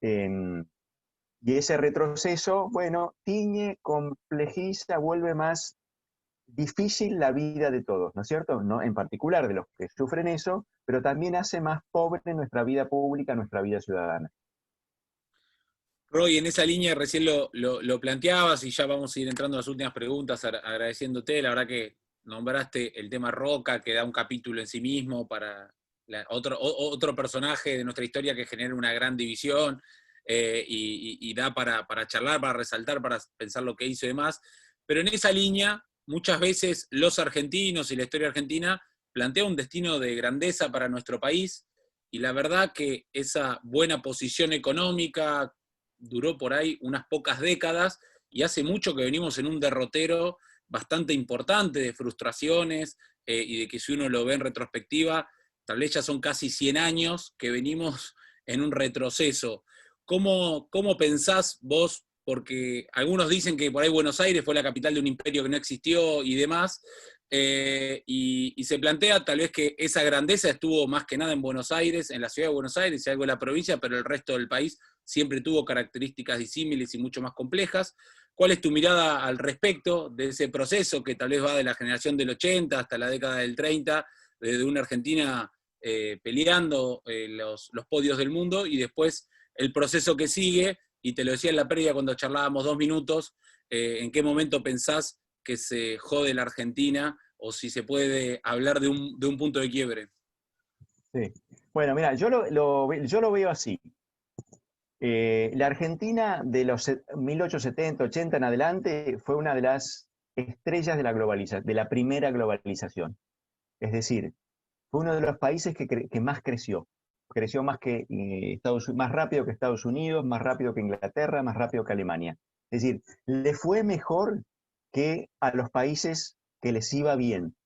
y ese retroceso, bueno, tiñe, complejiza, vuelve más difícil la vida de todos, ¿no es cierto? No, en particular de los que sufren eso, pero también hace más pobre nuestra vida pública, nuestra vida ciudadana. Roy, en esa línea recién lo planteabas, y ya vamos a ir entrando a las últimas preguntas agradeciéndote. La verdad que nombraste el tema Roca, que da un capítulo en sí mismo para otro personaje de nuestra historia que genera una gran división, y da para charlar, para resaltar, para pensar lo que hizo y demás. Pero en esa línea, muchas veces los argentinos y la historia argentina plantea un destino de grandeza para nuestro país, y la verdad que esa buena posición económica duró por ahí unas pocas décadas, y hace mucho que venimos en un derrotero bastante importante de frustraciones, y de que si uno lo ve en retrospectiva, tal vez ya son casi 100 años que venimos en un retroceso. ¿Cómo pensás vos? Porque algunos dicen que por ahí Buenos Aires fue la capital de un imperio que no existió y demás, y se plantea tal vez que esa grandeza estuvo más que nada en Buenos Aires, en la ciudad de Buenos Aires y algo en la provincia, pero el resto del país siempre tuvo características disímiles y mucho más complejas. ¿Cuál es tu mirada al respecto de ese proceso que tal vez va de la generación del 80 hasta la década del 30, de una Argentina peleando los podios del mundo, y después el proceso que sigue? Y te lo decía en la previa cuando charlábamos 2 minutos, ¿en qué momento pensás que se jode la Argentina, o si se puede hablar de un punto de quiebre? Sí. Bueno, mira, yo lo veo así. La Argentina de los 1870, 80 en adelante fue una de las estrellas de la primera globalización. Es decir, fue uno de los países que más creció. Creció más más rápido que Estados Unidos, más rápido que Inglaterra, más rápido que Alemania. Es decir, le fue mejor que a los países que les iba bien,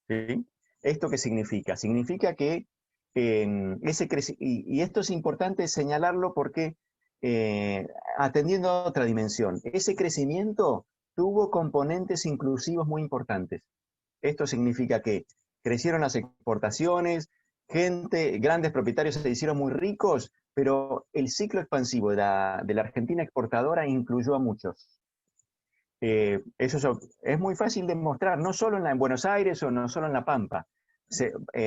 ¿sí? ¿Esto qué significa? Significa que y esto es importante señalarlo porque, atendiendo a otra dimensión, ese crecimiento tuvo componentes inclusivos muy importantes. Esto significa que crecieron las exportaciones, grandes propietarios se hicieron muy ricos, pero el ciclo expansivo de la Argentina exportadora incluyó a muchos. Eso es muy fácil de mostrar, no solo en Buenos Aires o no solo en La Pampa.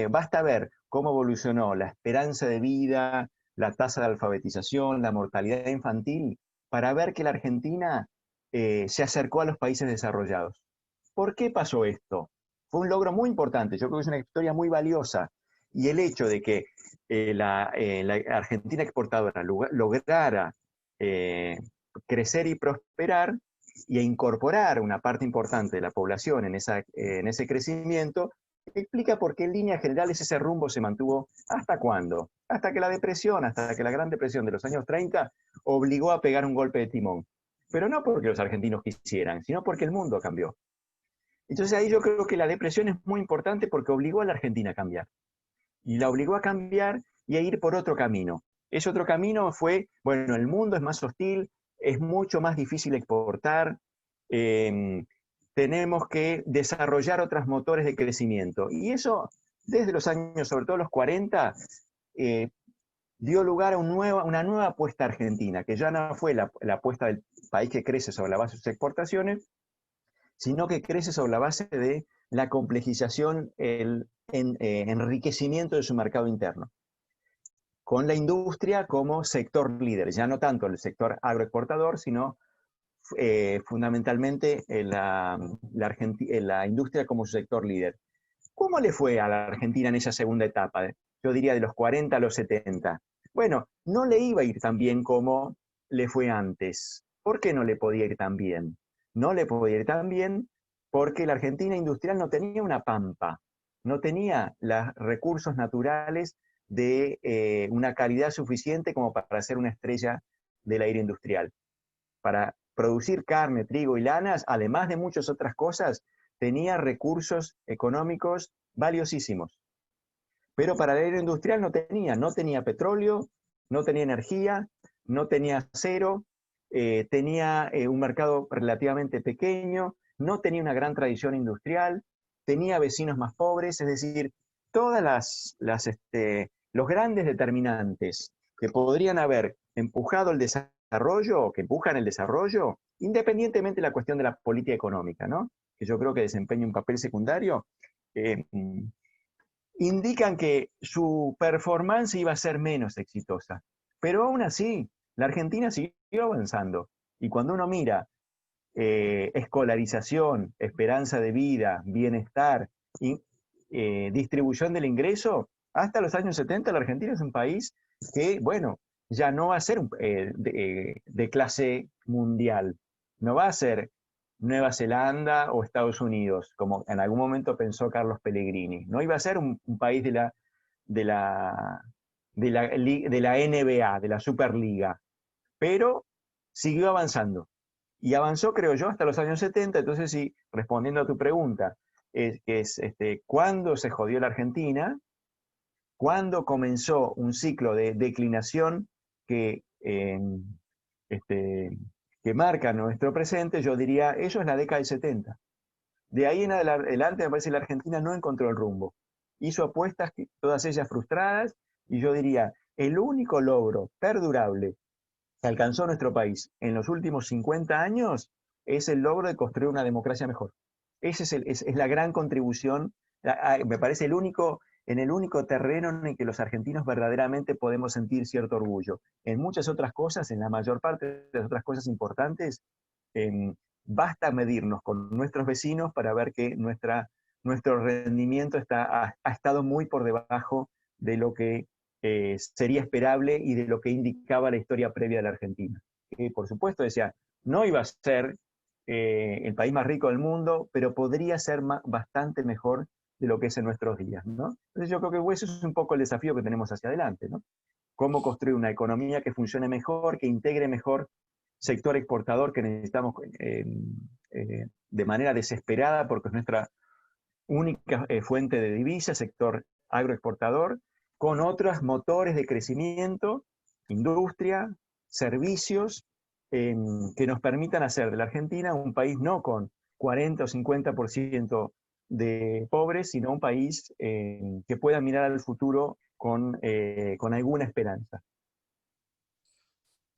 Basta ver cómo evolucionó la esperanza de vida, la tasa de alfabetización, la mortalidad infantil, para ver que la Argentina se acercó a los países desarrollados. ¿Por qué pasó esto? Fue un logro muy importante, yo creo que es una historia muy valiosa, y el hecho de que la Argentina exportadora lograra crecer y prosperar y a incorporar una parte importante de la población en ese crecimiento, explica por qué en líneas generales ese rumbo se mantuvo ¿hasta cuándo? Hasta que la Gran Depresión de los años 30 obligó a pegar un golpe de timón. Pero no porque los argentinos quisieran, sino porque el mundo cambió. Entonces ahí yo creo que la depresión es muy importante porque obligó a la Argentina a cambiar. Y la obligó a cambiar y a ir por otro camino. Ese otro camino fue, bueno, el mundo es más hostil, es mucho más difícil exportar, tenemos que desarrollar otros motores de crecimiento. Y eso, desde los años, sobre todo los 40, dio lugar a una nueva apuesta argentina, que ya no fue la apuesta del país que crece sobre la base de sus exportaciones, sino que crece sobre la base de la complejización, el enriquecimiento de su mercado interno, con la industria como sector líder, ya no tanto el sector agroexportador, sino fundamentalmente la industria como su sector líder. ¿Cómo le fue a la Argentina en esa segunda etapa? Yo diría de los 40 a los 70. Bueno, no le iba a ir tan bien como le fue antes. ¿Por qué no le podía ir tan bien? No le podía ir tan bien porque la Argentina industrial no tenía una pampa, no tenía los recursos naturales de una calidad suficiente como para ser una estrella del aire industrial. Para producir carne, trigo y lanas, además de muchas otras cosas, tenía recursos económicos valiosísimos. Pero para el aire industrial no tenía petróleo, no tenía energía, no tenía acero, tenía un mercado relativamente pequeño, no tenía una gran tradición industrial, tenía vecinos más pobres, es decir, todas los grandes determinantes que podrían haber empujado el desarrollo o que empujan el desarrollo, independientemente de la cuestión de la política económica, ¿no? Que yo creo que desempeña un papel secundario, indican que su performance iba a ser menos exitosa. Pero aún así, la Argentina siguió avanzando. Y cuando uno mira escolarización, esperanza de vida, bienestar y distribución del ingreso, hasta los años 70 la Argentina es un país que, bueno, ya no va a ser de clase mundial, no va a ser Nueva Zelanda o Estados Unidos, como en algún momento pensó Carlos Pellegrini. No iba a ser un país de la NBA, de la Superliga, pero siguió avanzando. Y avanzó, creo yo, hasta los años 70. Entonces, sí, respondiendo a tu pregunta, ¿cuándo se jodió la Argentina? ¿Cuándo comenzó un ciclo de declinación que marca nuestro presente? Yo diría, eso es la década del 70. De ahí en adelante, me parece que la Argentina no encontró el rumbo. Hizo apuestas, todas ellas frustradas, y yo diría, el único logro perdurable que alcanzó nuestro país en los últimos 50 años es el logro de construir una democracia mejor. Esa es la gran contribución, me parece en el único terreno en el que los argentinos verdaderamente podemos sentir cierto orgullo. En muchas otras cosas, en la mayor parte de las otras cosas importantes, basta medirnos con nuestros vecinos para ver que nuestro rendimiento ha estado muy por debajo de lo que sería esperable y de lo que indicaba la historia previa de la Argentina. Por supuesto, decía, no iba a ser el país más rico del mundo, pero podría ser bastante mejor de lo que es en nuestros días, ¿no? Entonces yo creo que eso es un poco el desafío que tenemos hacia adelante, ¿no? Cómo construir una economía que funcione mejor, que integre mejor sector exportador que necesitamos de manera desesperada, porque es nuestra única fuente de divisas, sector agroexportador, con otros motores de crecimiento, industria, servicios, que nos permitan hacer de la Argentina un país no con 40 o 50% de pobres, sino un país que pueda mirar al futuro con alguna esperanza.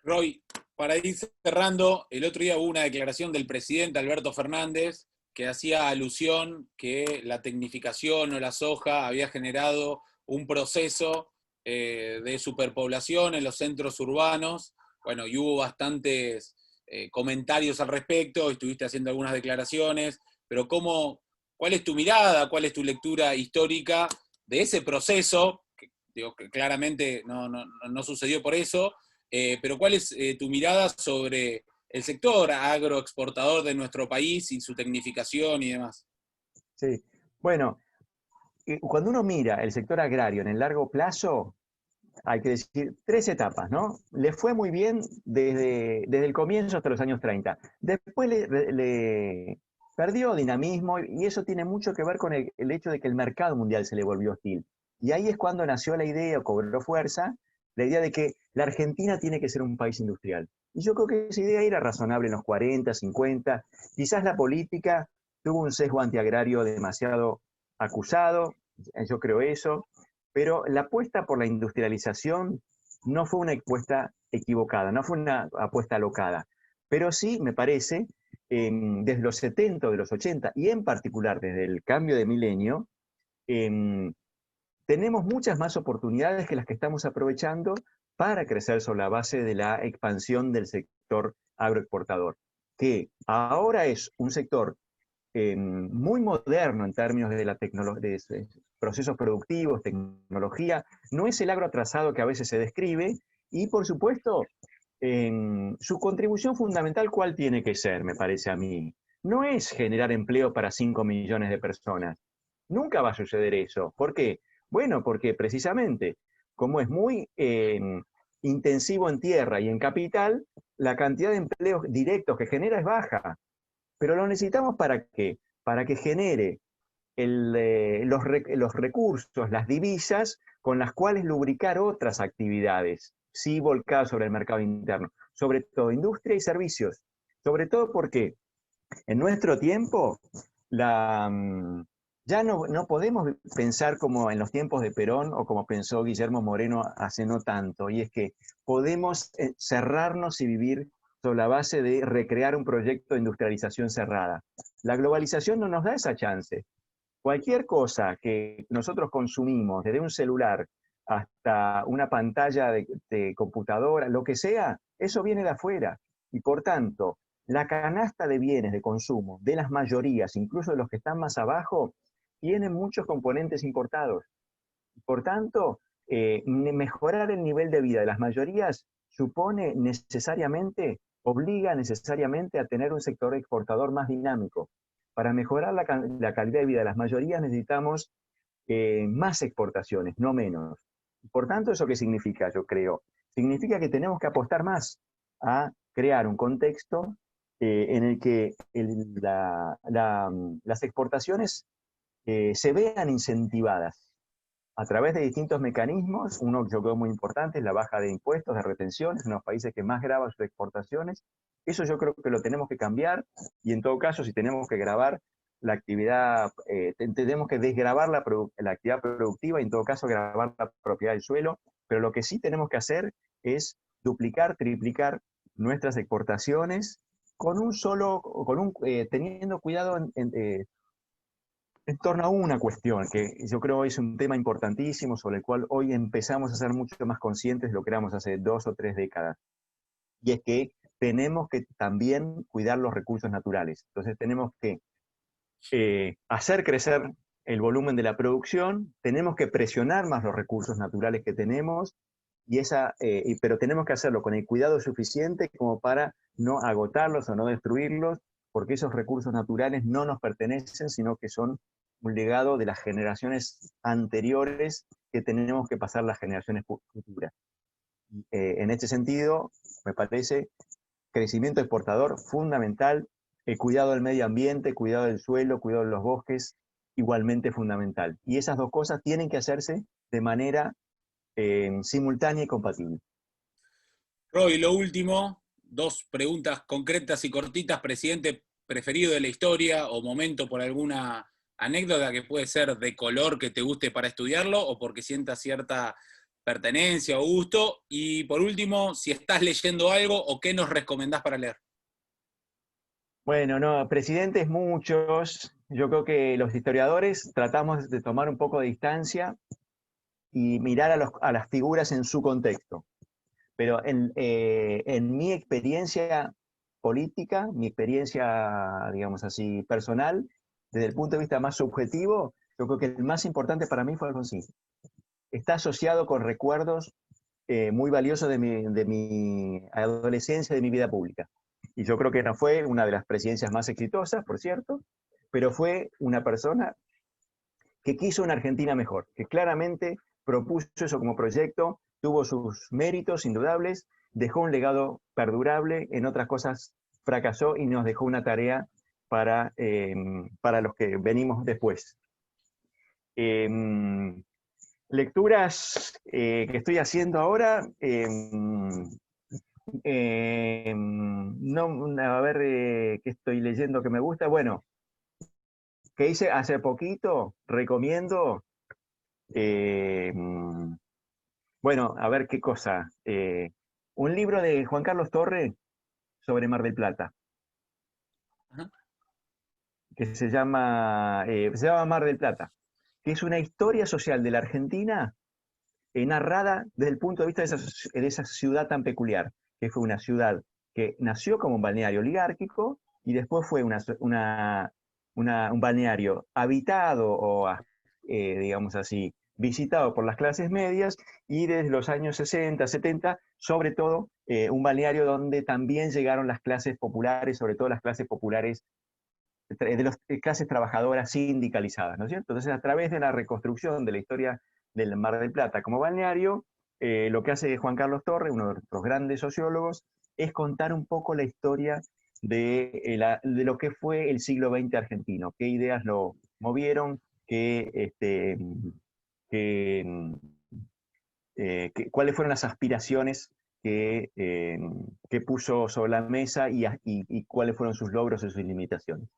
Roy, para ir cerrando, el otro día hubo una declaración del presidente Alberto Fernández que hacía alusión que la tecnificación o la soja había generado un proceso de superpoblación en los centros urbanos. Bueno, y hubo bastantes comentarios al respecto, estuviste haciendo algunas declaraciones, pero ¿cuál es tu mirada, cuál es tu lectura histórica de ese proceso? Que claramente no sucedió por eso, pero ¿cuál es tu mirada sobre el sector agroexportador de nuestro país y su tecnificación y demás. Sí, bueno, cuando uno mira el sector agrario en el largo plazo, hay que decir 3 etapas, ¿no? Le fue muy bien desde el comienzo hasta los años 30. Después le perdió dinamismo y eso tiene mucho que ver con el hecho de que el mercado mundial se le volvió hostil. Y ahí es cuando nació la idea, o cobró fuerza, la idea de que la Argentina tiene que ser un país industrial. Y yo creo que esa idea era razonable en los 40, 50. Quizás la política tuvo un sesgo antiagrario demasiado acusado, yo creo eso, pero la apuesta por la industrialización no fue una apuesta equivocada, no fue una apuesta alocada, pero sí me parece, desde los 70 o de los 80, y en particular desde el cambio de milenio, tenemos muchas más oportunidades que las que estamos aprovechando para crecer sobre la base de la expansión del sector agroexportador, que ahora es un sector muy moderno en términos de la tecnología, de procesos productivos, tecnología, no es el agro atrasado que a veces se describe, y por supuesto, su contribución fundamental, ¿cuál tiene que ser, me parece a mí? No es generar empleo para 5 millones de personas. Nunca va a suceder eso. ¿Por qué? Bueno, porque precisamente, como es muy intensivo en tierra y en capital, la cantidad de empleos directos que genera es baja. Pero lo necesitamos ¿para qué? Para que genere los recursos, las divisas, con las cuales lubricar otras actividades, sí volcadas sobre el mercado interno, sobre todo industria y servicios. Sobre todo porque en nuestro tiempo ya no podemos pensar como en los tiempos de Perón o como pensó Guillermo Moreno hace no tanto, y es que podemos cerrarnos y vivir sobre la base de recrear un proyecto de industrialización cerrada. La globalización no nos da esa chance. Cualquier cosa que nosotros consumimos, desde un celular hasta una pantalla de computadora, lo que sea, eso viene de afuera. Y por tanto, la canasta de bienes de consumo de las mayorías, incluso de los que están más abajo, tiene muchos componentes importados. Por tanto, mejorar el nivel de vida de las mayorías supone necesariamente, obliga necesariamente a tener un sector exportador más dinámico. Para mejorar la calidad de vida de las mayorías necesitamos más exportaciones, no menos. Por tanto, ¿eso qué significa, yo creo? Significa que tenemos que apostar más a crear un contexto en el que las exportaciones se vean incentivadas a través de distintos mecanismos. Uno que yo creo muy importante es la baja de impuestos, de retenciones, en los países que más graban sus exportaciones. Eso yo creo que lo tenemos que cambiar, y en todo caso, si tenemos que grabar la actividad, tenemos que desgravar la actividad productiva, y en todo caso grabar la propiedad del suelo, pero lo que sí tenemos que hacer es duplicar, triplicar nuestras exportaciones teniendo cuidado en torno a una cuestión que yo creo es un tema importantísimo, sobre el cual hoy empezamos a ser mucho más conscientes de lo que éramos hace 2 o 3 décadas. Y es que tenemos que también cuidar los recursos naturales. Entonces tenemos que hacer crecer el volumen de la producción, tenemos que presionar más los recursos naturales que tenemos, pero tenemos que hacerlo con el cuidado suficiente como para no agotarlos o no destruirlos, porque esos recursos naturales no nos pertenecen, sino que son un legado de las generaciones anteriores que tenemos que pasar a las generaciones futuras. En este sentido, me parece crecimiento exportador fundamental, el cuidado del medio ambiente, cuidado del suelo, cuidado de los bosques, igualmente fundamental. Y esas dos cosas tienen que hacerse de manera simultánea y compatible. Roy, lo último, 2 preguntas concretas y cortitas. Presidente preferido de la historia o momento por alguna anécdota que puede ser de color que te guste para estudiarlo o porque sientas cierta pertenencia o gusto. Y por último, si estás leyendo algo o qué nos recomendás para leer. Bueno, no, presidentes muchos. Yo creo que los historiadores tratamos de tomar un poco de distancia y mirar a las figuras en su contexto. Pero en mi experiencia política, mi experiencia, digamos así, personal, desde el punto de vista más subjetivo, yo creo que el más importante para mí fue Alfonsín. Está asociado con recuerdos muy valiosos de mi adolescencia, de mi vida pública. y yo creo que no fue una de las presidencias más exitosas, por cierto, pero fue una persona que quiso una Argentina mejor, que claramente propuso eso como proyecto, tuvo sus méritos indudables, dejó un legado perdurable, en otras cosas fracasó y nos dejó una tarea para los que venimos después. Lecturas que estoy haciendo ahora, a ver qué estoy leyendo que me gusta. Bueno, que hice hace poquito, recomiendo, bueno, a ver qué cosa. Un libro de Juan Carlos Torre sobre Mar del Plata, Ajá. que se llama Mar del Plata, que es una historia social de la Argentina narrada desde el punto de vista de esa ciudad tan peculiar, que fue una ciudad que nació como un balneario oligárquico y después fue un balneario habitado o, digamos así, visitado por las clases medias, y desde los años 60, 70, sobre todo, un balneario donde también llegaron las clases populares, sobre todo las clases populares de las clases trabajadoras sindicalizadas, ¿no es cierto? Entonces, a través de la reconstrucción de la historia del Mar del Plata como balneario, lo que hace Juan Carlos Torre, uno de nuestros grandes sociólogos, es contar un poco la historia de lo que fue el siglo XX argentino, qué ideas lo movieron, cuáles fueron las aspiraciones que puso sobre la mesa y cuáles fueron sus logros y sus limitaciones.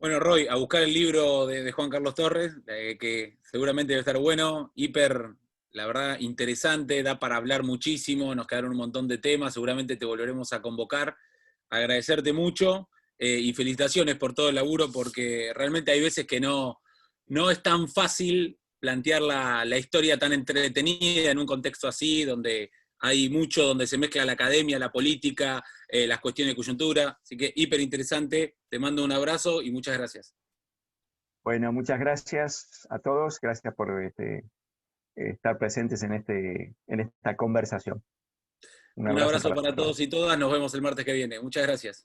Bueno, Roy, a buscar el libro de Juan Carlos Torres, que seguramente debe estar bueno, hiper, la verdad, interesante, da para hablar muchísimo, nos quedaron un montón de temas, seguramente te volveremos a convocar. Agradecerte mucho y felicitaciones por todo el laburo, porque realmente hay veces que no es tan fácil plantear la historia tan entretenida en un contexto así, donde hay mucho, donde se mezcla la academia, la política, las cuestiones de coyuntura. Así que hiper interesante, te mando un abrazo y muchas gracias. Bueno, muchas gracias a todos, gracias por estar presentes en esta conversación. Un abrazo para todos y todas, nos vemos el martes que viene. Muchas gracias.